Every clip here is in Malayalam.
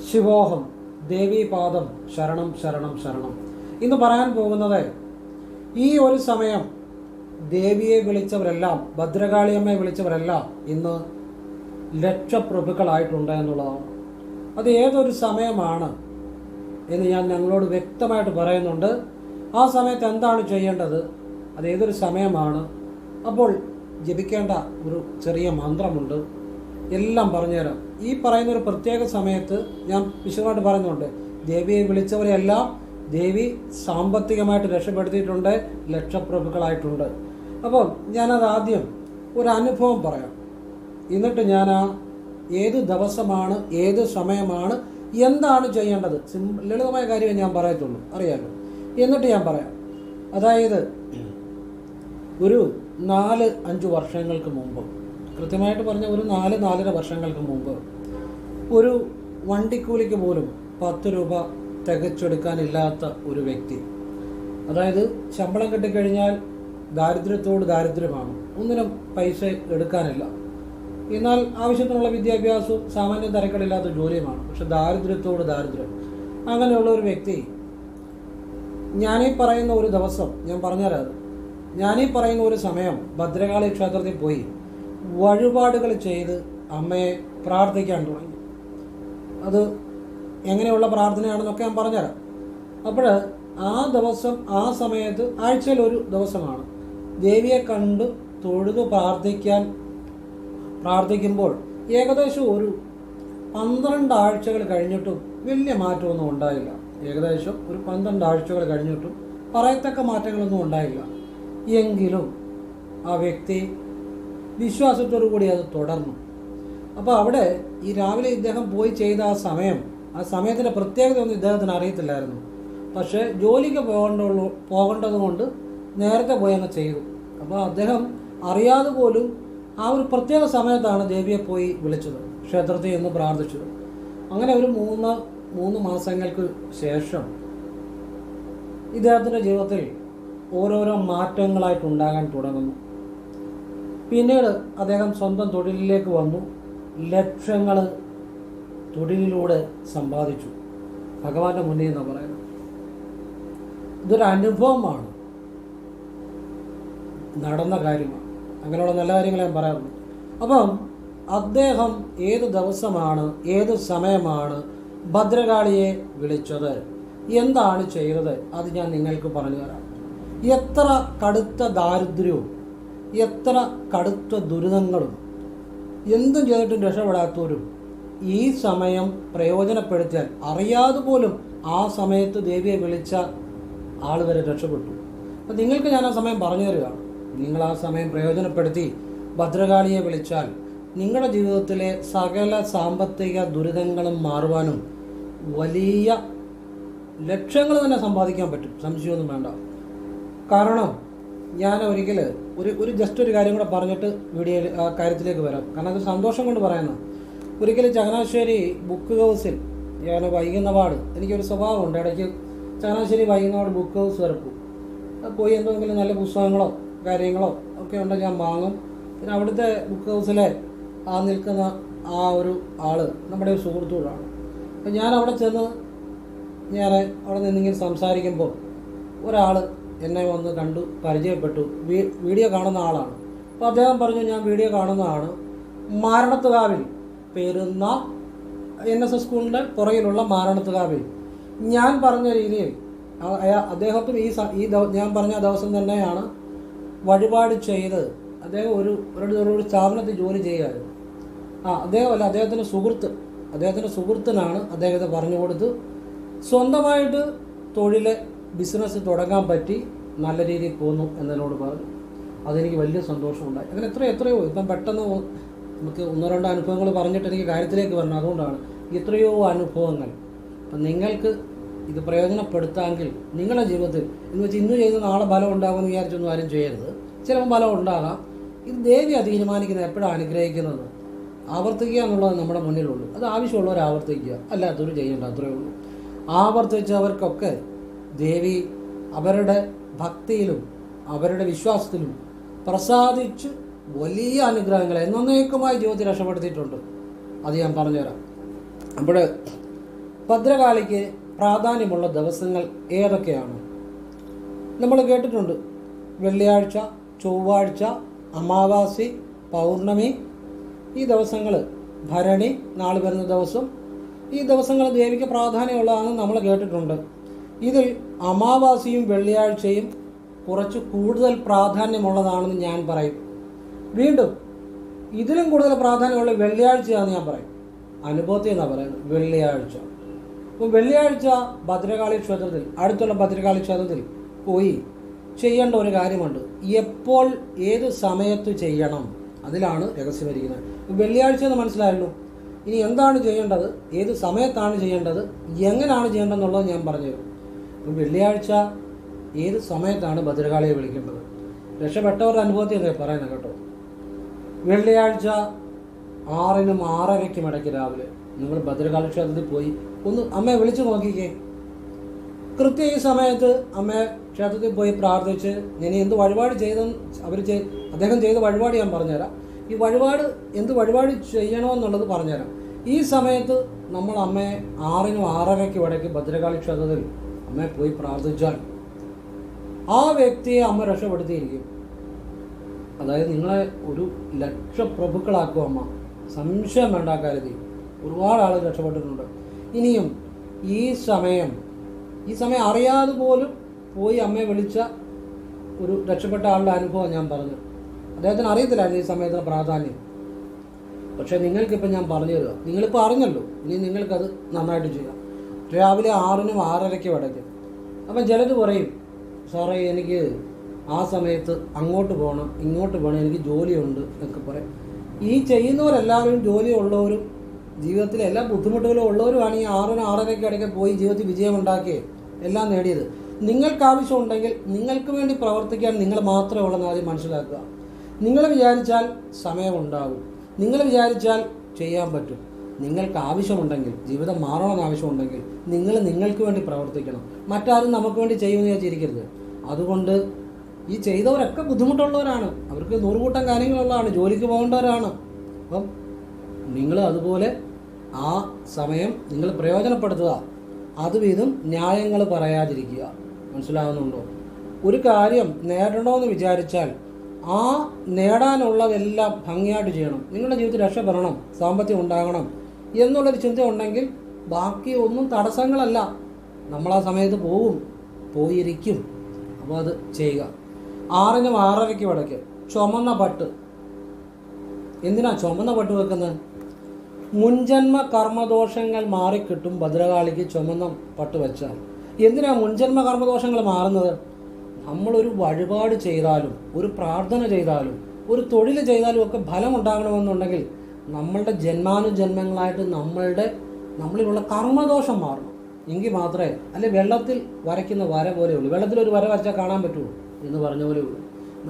ശിവോഹം ദേവീപാദം ശരണം ശരണം ശരണം. ഇന്ന് പറയാൻ പോകുന്നത്, ഈ ഒരു സമയം ദേവിയെ വിളിച്ചവരെല്ലാം, ഭദ്രകാളിയമ്മയെ വിളിച്ചവരെല്ലാം ഇന്ന് ലക്ഷപ്രഭുക്കളായിട്ടുണ്ട് എന്നുള്ളതാണ്. അത് ഏതൊരു സമയമാണ് എന്ന് ഞാൻ ഞങ്ങളോട് വ്യക്തമായിട്ട് പറയുന്നുണ്ട്. ആ സമയത്ത് എന്താണ് ചെയ്യേണ്ടത്, അത് ഏതൊരു സമയമാണ്, അപ്പോൾ ജപിക്കേണ്ട ഒരു ചെറിയ മന്ത്രമുണ്ട്, എല്ലാം പറഞ്ഞുതരാം. ഈ പറയുന്ന ഒരു പ്രത്യേക സമയത്ത് ഞാൻ വിശദമായിട്ട് പറയുന്നുണ്ട്. ദേവിയെ വിളിച്ചവരെല്ലാം ദേവി സാമ്പത്തികമായിട്ട് രക്ഷപ്പെടുത്തിയിട്ടുണ്ട്, ലക്ഷപ്രഭുക്കളായിട്ടുണ്ട്. അപ്പം ഞാനത് ആദ്യം ഒരു അനുഭവം പറയാം, എന്നിട്ട് ഞാൻ ഏത് ദിവസമാണ്, ഏത് സമയമാണ്, എന്താണ് ചെയ്യേണ്ടത്, ലളിതമായ കാര്യമേ ഞാൻ പറയത്തുള്ളൂ, അറിയാമല്ലോ. എന്നിട്ട് ഞാൻ പറയാം. അതായത് ഒരു 4-5 വർഷങ്ങൾക്ക് മുമ്പ്, കൃത്യമായിട്ട് പറഞ്ഞ ഒരു 4-4.5 വർഷങ്ങൾക്ക് മുമ്പ്, ഒരു വണ്ടിക്കൂലിക്ക് പോലും 10 രൂപ തികച്ചെടുക്കാനില്ലാത്ത ഒരു വ്യക്തി, അതായത് ശമ്പളം കിട്ടിക്കഴിഞ്ഞാൽ ദാരിദ്ര്യത്തോട് ദാരിദ്ര്യമാണ്, ഒന്നിനും പൈസ എടുക്കാനില്ല, എന്നാൽ ആവശ്യത്തിനുള്ള വിദ്യാഭ്യാസവും സാമാന്യ തരക്കേടില്ലാത്ത ജോലിയുമാണ്, പക്ഷെ ദാരിദ്ര്യത്തോട് ദാരിദ്ര്യം. അങ്ങനെയുള്ള ഒരു വ്യക്തി, ഞാനീ പറയുന്ന ഒരു ദിവസം ഞാൻ പറഞ്ഞുതരാം, ഞാനീ പറയുന്ന ഒരു സമയം ഭദ്രകാളി ക്ഷേത്രത്തിൽ പോയി വഴിപാടുകൾ ചെയ്ത് അമ്മയെ പ്രാർത്ഥിക്കാൻ തുടങ്ങി. അത് എങ്ങനെയുള്ള പ്രാർത്ഥനയാണെന്നൊക്കെ ഞാൻ പറഞ്ഞുതരാം. അപ്പോൾ ആ ദിവസം, ആ സമയത്ത്, ആഴ്ചയിൽ ഒരു ദിവസമാണ്, ദേവിയെ കണ്ട് തൊഴുത് പ്രാർത്ഥിക്കുമ്പോൾ ഏകദേശം ഒരു 12 ആഴ്ചകൾ കഴിഞ്ഞിട്ടും വലിയ മാറ്റമൊന്നും ഉണ്ടായില്ല. ഏകദേശം ഒരു 12 ആഴ്ചകൾ കഴിഞ്ഞിട്ടും പറയത്തക്ക മാറ്റങ്ങളൊന്നും ഉണ്ടായില്ല. എങ്കിലും ആ വ്യക്തി വിശ്വാസത്തോടു കൂടി അത് തുടർന്നു. അപ്പോൾ അവിടെ ഈ രാവിലെ ഇദ്ദേഹം പോയി ചെയ്ത ആ സമയത്തിൻ്റെ പ്രത്യേകതയൊന്നും ഇദ്ദേഹത്തിന് അറിയത്തില്ലായിരുന്നു. പക്ഷേ ജോലിക്ക് പോകേണ്ടത് കൊണ്ട് നേരത്തെ പോയി അങ്ങ് ചെയ്തു. അപ്പോൾ അദ്ദേഹം അറിയാതെ പോലും ആ ഒരു പ്രത്യേക സമയത്താണ് ദേവിയെ പോയി വിളിച്ചത്, ക്ഷേത്രത്തിൽ നിന്ന് പ്രാർത്ഥിച്ചത്. അങ്ങനെ ഒരു 3 മാസങ്ങൾക്ക് ശേഷം ഇദ്ദേഹത്തിൻ്റെ ജീവിതത്തിൽ ഓരോരോ മാറ്റങ്ങളായിട്ടുണ്ടാകാൻ തുടങ്ങുന്നു. പിന്നീട് അദ്ദേഹം സ്വന്തം തൊഴിലിലേക്ക് വന്നു, ലക്ഷങ്ങൾ തൊഴിലിലൂടെ സമ്പാദിച്ചു. ഭഗവാന്റെ മുന്നിൽ എന്ന് പറയുന്നത് ഇതൊരു അനുഭവമാണ്, നടന്ന കാര്യമാണ്. അങ്ങനെയുള്ള നല്ല കാര്യങ്ങൾ ഞാൻ പറയാറുണ്ട്. അപ്പം അദ്ദേഹം ഏത് ദിവസമാണ്, ഏത് സമയമാണ് ഭദ്രകാളിയെ വിളിച്ചത്, എന്താണ് ചെയ്തത്, അത് ഞാൻ നിങ്ങൾക്ക് പറഞ്ഞു തരാം. എത്ര കടുത്ത ദാരിദ്ര്യവും എത്ര കടുത്ത ദുരിതങ്ങളും എന്തും ചെയ്തിട്ടും രക്ഷപ്പെടാത്തവരും ഈ സമയം പ്രയോജനപ്പെടുത്തിയാൽ, അറിയാതെ പോലും ആ സമയത്ത് ദേവിയെ വിളിച്ച ആൾ വരെ രക്ഷപ്പെട്ടു. അപ്പം നിങ്ങൾക്ക് ഞാൻ ആ സമയം പറഞ്ഞു തരികയാണ്. നിങ്ങൾ ആ സമയം പ്രയോജനപ്പെടുത്തി ഭദ്രകാളിയെ വിളിച്ചാൽ നിങ്ങളുടെ ജീവിതത്തിലെ സകല സാമ്പത്തിക ദുരിതങ്ങളും മാറുവാനും വലിയ ലക്ഷ്യങ്ങൾ തന്നെ സമ്പാദിക്കാൻ പറ്റും, സംശയമൊന്നും വേണ്ട. കാരണം ഞാൻ ഒരിക്കൽ ജസ്റ്റ് ഒരു കാര്യം കൂടെ പറഞ്ഞിട്ട് വീഡിയോയിൽ ആ കാര്യത്തിലേക്ക് വരാം. കാരണം അത് സന്തോഷം കൊണ്ട് പറയുന്നത്. ഒരിക്കൽ ചങ്ങനാശ്ശേരി ബുക്ക് ഹൗസിൽ ഞാൻ വൈകുന്നപാട്, എനിക്കൊരു സ്വഭാവമുണ്ട്, ഇടയ്ക്ക് ചങ്ങനാശ്ശേരി വൈകുന്നപാട് ബുക്ക് ഹൗസ് വരെ പോകും. പോയി എന്തെങ്കിലും നല്ല പുസ്തകങ്ങളോ കാര്യങ്ങളോ ഒക്കെ ഉണ്ടെങ്കിൽ ഞാൻ വാങ്ങും. പിന്നെ അവിടുത്തെ ബുക്ക് ഹൗസിലെ ആ നിൽക്കുന്ന ആ ഒരു ആള് നമ്മുടെ ഒരു സുഹൃത്തുക്കളാണ്. അപ്പം ഞാൻ അവിടെ ചെന്ന് അവിടെ നിന്നിങ്ങനെ സംസാരിക്കുമ്പോൾ ഒരാൾ എന്നെ വന്ന് കണ്ടു, പരിചയപ്പെട്ടു. വീഡിയോ കാണുന്ന ആളാണ്. അപ്പോൾ അദ്ദേഹം പറഞ്ഞു, ഞാൻ വീഡിയോ കാണുന്നതാണ്, മാരണത്തുകാവിൽ പേരുന്ന NSS സ്കൂളിൻ്റെ പുറകിലുള്ള മാരണത്തുകാവിൽ ഞാൻ പറഞ്ഞ രീതിയിൽ അദ്ദേഹത്തും ഞാൻ പറഞ്ഞ ദിവസം തന്നെയാണ് വഴിപാട് ചെയ്ത് അദ്ദേഹം ഒരു സ്ഥാപനത്തിൽ ജോലി ചെയ്യുകയായിരുന്നു. അദ്ദേഹമല്ല, അദ്ദേഹത്തിൻ്റെ സുഹൃത്തിനാണ് അദ്ദേഹത്തെ പറഞ്ഞു കൊടുത്ത് സ്വന്തമായിട്ട് ബിസിനസ് തുടങ്ങാൻ പറ്റി, നല്ല രീതിയിൽ പോന്നു എന്നതിനോട് പറഞ്ഞു. അതെനിക്ക് വലിയ സന്തോഷമുണ്ടായി. അങ്ങനെ എത്രയോ ഇപ്പം പെട്ടെന്ന് നമുക്ക് 1-2 അനുഭവങ്ങൾ പറഞ്ഞിട്ട് എനിക്ക് കാര്യത്തിലേക്ക് വരണം. അതുകൊണ്ടാണ് എത്രയോ അനുഭവങ്ങൾ. അപ്പം നിങ്ങൾക്ക് ഇത് പ്രയോജനപ്പെടുത്താമെങ്കിൽ നിങ്ങളുടെ ജീവിതത്തിൽ എന്ന് വെച്ചാൽ ഇന്ന് ചെയ്ത് നാളെ ബലം ഉണ്ടാകുമെന്ന് വിചാരിച്ചൊന്നും ആരും ചെയ്യരുത്. ചിലപ്പോൾ ബലം ഉണ്ടാകാം. ഇത് ദേവി തീരുമാനിക്കുന്നത്, എപ്പോഴാണ് അനുഗ്രഹിക്കുന്നത്, ആവർത്തിക്കുക എന്നുള്ളത് നമ്മുടെ മുന്നിലുള്ളൂ. അത് ആവശ്യമുള്ളവർ ആവർത്തിക്കുക, അല്ലാത്തവർ ചെയ്യേണ്ട, അത്രയേ ഉള്ളൂ. ആവർത്തിച്ചവർക്കൊക്കെ ദേവി അവരുടെ ഭക്തിയിലും അവരുടെ വിശ്വാസത്തിലും പ്രസാദിച്ച് വലിയ അനുഗ്രഹങ്ങളെ എന്നേക്കുമായി ജീവിതത്തിൽ രക്ഷപ്പെടുത്തിയിട്ടുണ്ട്. അത് ഞാൻ പറഞ്ഞുതരാം. അപ്പോൾ ഭദ്രകാളിക്ക് പ്രാധാന്യമുള്ള ദിവസങ്ങൾ ഏതൊക്കെയാണ്? നമ്മൾ കേട്ടിട്ടുണ്ട്. വെള്ളിയാഴ്ച, ചൊവ്വാഴ്ച, അമാവാസി, പൗർണമി, ഈ ദിവസങ്ങൾ, ഭരണി, നാൾ വരുന്ന ദിവസം, ഈ ദിവസങ്ങൾ ദേവിക്ക് പ്രാധാന്യമുള്ളതാണെന്ന് നമ്മൾ കേട്ടിട്ടുണ്ട്. ഇതിൽ അമാവാസിയും വെള്ളിയാഴ്ചയും കുറച്ച് കൂടുതൽ പ്രാധാന്യമുള്ളതാണെന്ന് ഞാൻ പറയും. വീണ്ടും ഇതിലും കൂടുതൽ പ്രാധാന്യമുള്ള വെള്ളിയാഴ്ചയാണെന്ന് ഞാൻ പറയും. അനുഭവത്തിൽ എന്നാണ് പറയുന്നത്, വെള്ളിയാഴ്ച. അപ്പോൾ വെള്ളിയാഴ്ച ഭദ്രകാളി ക്ഷേത്രത്തിൽ, അടുത്തുള്ള ഭദ്രകാളി ക്ഷേത്രത്തിൽ പോയി ചെയ്യേണ്ട ഒരു കാര്യമുണ്ട്. എപ്പോൾ, ഏത് സമയത്ത് ചെയ്യണം, അതിലാണ് രഹസ്യമിരിക്കുന്നത്. വെള്ളിയാഴ്ച എന്ന് മനസ്സിലായല്ലോ. ഇനി എന്താണ് ചെയ്യേണ്ടത്, ഏത് സമയത്താണ് ചെയ്യേണ്ടത്, എങ്ങനെയാണ് ചെയ്യേണ്ടതെന്നുള്ളത് ഞാൻ പറഞ്ഞുതരും. വെള്ളിയാഴ്ച ഏത് സമയത്താണ് ഭദ്രകാളിയെ വിളിക്കേണ്ടത്? രക്ഷപ്പെട്ടവരുടെ അനുഭവത്തിൽ അതെ പറയുന്നത് കേട്ടോ. വെള്ളിയാഴ്ച 6-നും 6:30-ക്കും ഇടയ്ക്ക് രാവിലെ നിങ്ങൾ ഭദ്രകാളി ക്ഷേത്രത്തിൽ പോയി ഒന്ന് അമ്മയെ വിളിച്ചു നോക്കിക്കേ. കൃത്യം ഈ സമയത്ത് അമ്മയെ ക്ഷേത്രത്തിൽ പോയി പ്രാർത്ഥിച്ച് ഇനി എന്ത് വഴിപാട് ചെയ്തെന്ന് അദ്ദേഹം ചെയ്ത വഴിപാട് ഞാൻ പറഞ്ഞുതരാം. ഈ വഴിപാട് എന്ത് വഴിപാട് ചെയ്യണമെന്നുള്ളത് പറഞ്ഞുതരാം. ഈ സമയത്ത് നമ്മൾ അമ്മയെ 6-നും 6:30-ക്കും ഇടയ്ക്ക് ഭദ്രകാളി ക്ഷേത്രത്തിൽ അമ്മയെ പോയി പ്രാർത്ഥിച്ചാൽ ആ വ്യക്തിയെ അമ്മ രക്ഷപ്പെടുത്തിയിരിക്കും. അതായത് നിങ്ങളെ ഒരു ലക്ഷപ്രഭുക്കളാക്കും അമ്മ, സംശയം വേണ്ട കാര്യത്തിൽ. ഒരുപാട് ആളുകൾ രക്ഷപ്പെട്ടിട്ടുണ്ട്. ഇനിയും ഈ സമയം അറിയാതെ പോലും പോയി അമ്മയെ വിളിച്ച ഒരു രക്ഷപ്പെട്ട ആളുടെ അനുഭവം ഞാൻ പറഞ്ഞു. അദ്ദേഹത്തിന് അറിയത്തില്ലായിരുന്നു ഈ സമയത്തിന് പ്രാധാന്യം. പക്ഷേ നിങ്ങൾക്കിപ്പോൾ ഞാൻ പറഞ്ഞു തരിക, നിങ്ങളിപ്പോൾ അറിഞ്ഞല്ലോ, ഇനി നിങ്ങൾക്കത് നന്നായിട്ട് ചെയ്യാം. രാവിലെ 6-നും 6:30-ക്കും ഇടയ്ക്ക്. അപ്പം ചിലത് പറയും, സാറേ എനിക്ക് ആ സമയത്ത് അങ്ങോട്ട് പോകണം, ഇങ്ങോട്ട് പോകണം, എനിക്ക് ജോലിയുണ്ട് എന്നൊക്കെ പറയും. ഈ ചെയ്യുന്നവരെല്ലാവരും ജോലിയുള്ളവരും ജീവിതത്തിലെ എല്ലാ ബുദ്ധിമുട്ടുകളും ഉള്ളവരുമാണ് ഈ 6-നും 6:30-ക്കും ഇടയ്ക്ക് പോയി ജീവിതത്തിൽ വിജയമുണ്ടാക്കി എല്ലാം നേടിയത്. നിങ്ങൾക്ക് ആവശ്യമുണ്ടെങ്കിൽ നിങ്ങൾക്ക് വേണ്ടി പ്രവർത്തിക്കാൻ നിങ്ങൾ മാത്രമേ ഉള്ളെന്ന് ആദ്യം മനസ്സിലാക്കുക. നിങ്ങൾ വിചാരിച്ചാൽ സമയമുണ്ടാകും, നിങ്ങൾ വിചാരിച്ചാൽ ചെയ്യാൻ പറ്റും. നിങ്ങൾക്ക് ആവശ്യമുണ്ടെങ്കിൽ, ജീവിതം മാറണമെന്ന് ആവശ്യമുണ്ടെങ്കിൽ നിങ്ങൾക്ക് വേണ്ടി പ്രവർത്തിക്കണം. മറ്റാരും നമുക്ക് വേണ്ടി ചെയ്യുമെന്ന് വിചാരിച്ചിരിക്കരുത്. അതുകൊണ്ട് ഈ ചെയ്തവരൊക്കെ ബുദ്ധിമുട്ടുള്ളവരാണ്, അവർക്ക് 100 കൂട്ടം കാര്യങ്ങളുള്ളതാണ്, ജോലിക്ക് പോകേണ്ടവരാണ്. അപ്പം നിങ്ങൾ അതുപോലെ ആ സമയം നിങ്ങൾ പ്രയോജനപ്പെടുത്തുക. അതുവിധം ന്യായങ്ങൾ പറയാതിരിക്കുക. മനസ്സിലാകുന്നുണ്ടോ? ഒരു കാര്യം നേടണമെന്ന് വിചാരിച്ചാൽ ആ നേടാനുള്ളതെല്ലാം ഭംഗിയായിട്ട് ചെയ്യണം. നിങ്ങളുടെ ജീവിതത്തിൽ രക്ഷപ്പെടണം, സാമ്പത്തികം ഉണ്ടാകണം എന്നുള്ളൊരു ചിന്ത ഉണ്ടെങ്കിൽ ബാക്കി ഒന്നും തടസ്സങ്ങളല്ല. നമ്മൾ ആ സമയത്ത് പോയിരിക്കും. അപ്പോൾ അത് ചെയ്യുക. 6-നും 6:30-ക്കും ഇടയ്ക്ക് ചുമന്ന പട്ട്. എന്തിനാ ചുമന്ന പട്ട് വെക്കുന്നത്? മുൻജന്മ കർമ്മദോഷങ്ങൾ മാറിക്കിട്ടും ഭദ്രകാളിക്ക് ചുമന്ന പട്ട് വെച്ചാൽ. എന്തിനാ മുൻജന്മ കർമ്മദോഷങ്ങൾ മാറുന്നത്? നമ്മളൊരു വഴിപാട് ചെയ്താലും, ഒരു പ്രാർത്ഥന ചെയ്താലും, ഒരു തൊഴിൽ ചെയ്താലും ഒക്കെ ഫലം ഉണ്ടാകണമെന്നുണ്ടെങ്കിൽ നമ്മളുടെ ജന്മാനുജന്മങ്ങളായിട്ട് നമ്മളിലുള്ള കർമ്മദോഷം മാറണം. എങ്കിൽ മാത്രമേ, അല്ലെ വെള്ളത്തിൽ വരയ്ക്കുന്ന വര പോലെയുള്ളൂ. വെള്ളത്തിലൊരു വര വരച്ചാൽ കാണാൻ പറ്റുമോ എന്ന് പറഞ്ഞ പോലെയുള്ളൂ.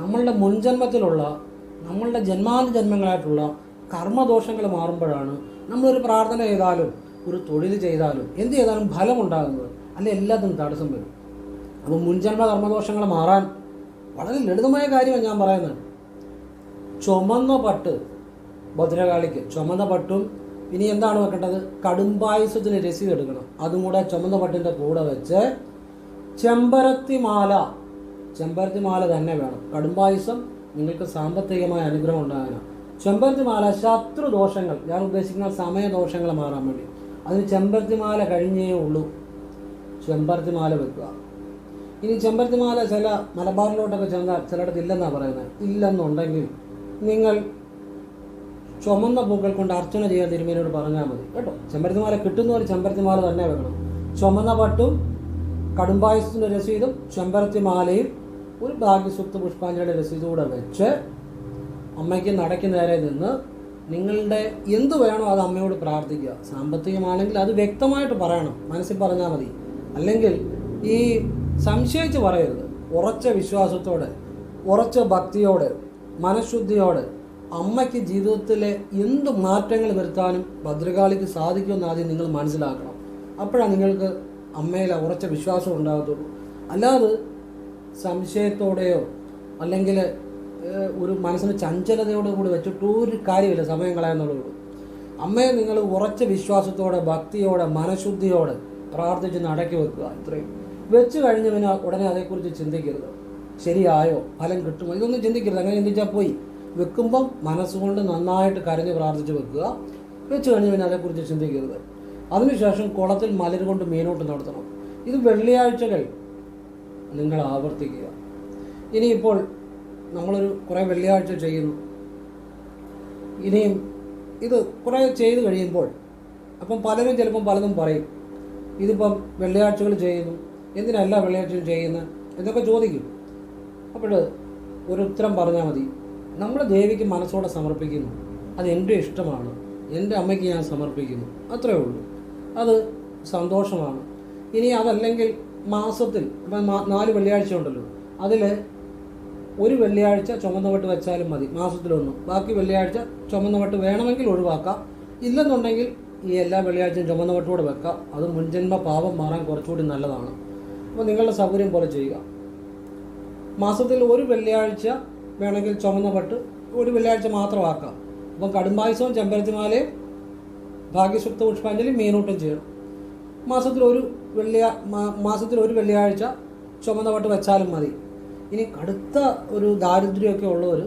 നമ്മളുടെ മുൻജന്മത്തിലുള്ള, നമ്മളുടെ ജന്മാനുജന്മങ്ങളായിട്ടുള്ള കർമ്മദോഷങ്ങൾ മാറുമ്പോഴാണ് നമ്മളൊരു പ്രാർത്ഥന ചെയ്താലും ഒരു തൊഴിൽ ചെയ്താലും എന്ത് ചെയ്താലും ഫലം ഉണ്ടാകുന്നത്. അല്ലെ എല്ലാത്തിനും തടസ്സം വരും. അപ്പോൾ മുൻജന്മ കർമ്മദോഷങ്ങൾ മാറാൻ വളരെ ലളിതമായ കാര്യമാണ് ഞാൻ പറയുന്നത്. ചുമന്ന പട്ട് ഭദ്രകാളിക്ക്, ചുമന്ന പട്ടും ഇനി എന്താണ് വെക്കേണ്ടത്? കടുംപായസത്തിന് രസീത് എടുക്കണം. അതും കൂടെ ചുമന്ന പട്ടിൻ്റെ കൂടെ വെച്ച് ചെമ്പരത്തിമാല തന്നെ വേണം. കടുംപായസം നിങ്ങൾക്ക് സാമ്പത്തികമായ അനുഗ്രഹം ഉണ്ടാകാനാണ്. ചെമ്പരത്തിമാല ശത്രുദോഷങ്ങൾ, ഞാൻ ഉദ്ദേശിക്കുന്ന സമയദോഷങ്ങൾ മാറാൻ വേണ്ടി. അതിന് ചെമ്പരത്തിമാല കഴിഞ്ഞേ ഉള്ളൂ. ചെമ്പരത്തിമാല വെക്കുക. ഇനി ചെമ്പരത്തിമാല ചില മലബാറിലോട്ടൊക്കെ ചെന്നാൽ ചിലയിടത്ത് ഇല്ലെന്നാണ് പറയുന്നത്. ഇല്ലെന്നുണ്ടെങ്കിൽ നിങ്ങൾ ചുമന്ന പൂക്കൾ കൊണ്ട് അർച്ചന ചെയ്യാൻ തിരുമേനിയോട് പറഞ്ഞാൽ മതി കേട്ടോ. ചെമ്പരത്തിമാല കിട്ടുന്നവർ ചെമ്പരത്തിമാല തന്നെ വെക്കണം. ചുമന്ന പട്ടും കടുംപായസത്തിൻ്റെ രസീതും ചെമ്പരത്തിമാലയും ഒരു ഭാഗ്യസൂക്ത പുഷ്പാഞ്ജലിയുടെ രസീതും കൂടെ വെച്ച് അമ്മയ്ക്ക് നടയ്ക്ക് നേരെ നിന്ന് നിങ്ങളുടെ എന്ത് വേണോ അത് അമ്മയോട് പ്രാർത്ഥിക്കുക. സാമ്പത്തികമാണെങ്കിൽ അത് വ്യക്തമായിട്ട് പറയണം, മനസ്സിൽ പറഞ്ഞാൽ മതി. അല്ലെങ്കിൽ ഈ സംശയിച്ച് പറയരുത്. ഉറച്ച വിശ്വാസത്തോടെ, ഉറച്ച ഭക്തിയോടെ, മനഃശുദ്ധിയോടെ അമ്മയ്ക്ക് ജീവിതത്തിലെ എന്ത് മാറ്റങ്ങൾ വരുത്താനും ഭദ്രകാളിക്ക് സാധിക്കുമെന്ന് ആദ്യം നിങ്ങൾ മനസ്സിലാക്കണം. അപ്പോഴാണ് നിങ്ങൾക്ക് അമ്മയിലെ ഉറച്ച വിശ്വാസം ഉണ്ടാകത്തുള്ളൂ. അല്ലാതെ സംശയത്തോടെയോ അല്ലെങ്കിൽ ഒരു മനസ്സിന് ചഞ്ചലതയോടു കൂടി വെച്ചിട്ട് ഒരു കാര്യമില്ല, സമയം കളയാന്നുള്ളൂ. അമ്മയെ നിങ്ങൾ ഉറച്ച വിശ്വാസത്തോടെ, ഭക്തിയോടെ, മനഃശുദ്ധിയോടെ പ്രാർത്ഥിച്ച് നടക്കി വെക്കുക. ഇത്രയും വെച്ച് കഴിഞ്ഞ് പിന്നെ ഉടനെ അതേക്കുറിച്ച് ചിന്തിക്കരുത്. ശരിയായോ, ഫലം കിട്ടുമോ, ഇതൊന്നും ചിന്തിക്കരുത്. അങ്ങനെ ചിന്തിച്ചാൽ പോയി. വെക്കുമ്പം മനസ്സുകൊണ്ട് നന്നായിട്ട് കരഞ്ഞ് പ്രാർത്ഥിച്ച് വെക്കുക. വെച്ച് കഴിഞ്ഞ് പിന്നെ അതേക്കുറിച്ച് ചിന്തിക്കരുത്. അതിനുശേഷം കുളത്തിൽ മലര് കൊണ്ട് മീനോട്ട് നടത്തണം. ഇത് വെള്ളിയാഴ്ചകൾ നിങ്ങൾ ആവർത്തിക്കുക. ഇനിയിപ്പോൾ നമ്മളൊരു കുറേ വെള്ളിയാഴ്ച ചെയ്യുന്നു. ഇനിയും ഇത് കുറേ ചെയ്ത് കഴിയുമ്പോൾ അപ്പം പലരും ചിലപ്പം പലതും പറയും, ഇതിപ്പം വെള്ളിയാഴ്ചകൾ ചെയ്യുന്നു, എന്തിനല്ല വെള്ളിയാഴ്ചകൾ ചെയ്യുന്നത് എന്നൊക്കെ ചോദിക്കും. അപ്പോൾ ഒരു ഉത്തരം പറഞ്ഞാൽ മതി. നമ്മൾ ദേവിക്ക് മനസ്സോടെ സമർപ്പിക്കുന്നു. അത് എൻ്റെ ഇഷ്ടമാണ്, എൻ്റെ അമ്മയ്ക്ക് ഞാൻ സമർപ്പിക്കുന്നു, അത്രയേ ഉള്ളൂ. അത് സന്തോഷമാണ്. ഇനി അതല്ലെങ്കിൽ മാസത്തിൽ ഇപ്പം 4 വെള്ളിയാഴ്ച ഉണ്ടല്ലോ, അതിൽ ഒരു വെള്ളിയാഴ്ച ചുമന്ന വട്ട് വെച്ചാലും മതി, മാസത്തിലൊന്നും. ബാക്കി വെള്ളിയാഴ്ച ചുമന്ന വട്ട് വേണമെങ്കിൽ ഒഴിവാക്കാം. ഇല്ലെന്നുണ്ടെങ്കിൽ ഈ എല്ലാ വെള്ളിയാഴ്ചയും ചുമന്ന വട്ടോടെ വെക്കാം. അത് മുൻജന്മ പാപം മാറാൻ കുറച്ചുകൂടി നല്ലതാണ്. അപ്പോൾ നിങ്ങളുടെ സൗകര്യം പോലെ ചെയ്യുക. മാസത്തിൽ ഒരു വെള്ളിയാഴ്ച വേണമെങ്കിൽ ചുമന്ന വട്ട്, ഒരു വെള്ളിയാഴ്ച മാത്രമാക്കാം. അപ്പം കടുംപായസവും ചെമ്പരത്തിമാലയും ഭാഗ്യസുക്ത പുഷ്പാഞ്ജലി മീനൂട്ടും ചെയ്യണം. മാസത്തിൽ ഒരു വെള്ളിയാഴ്ച ചുമന്ന വട്ട് വെച്ചാലും മതി. ഇനി കടുത്ത ഒരു ദാരിദ്ര്യമൊക്കെ ഉള്ളവർ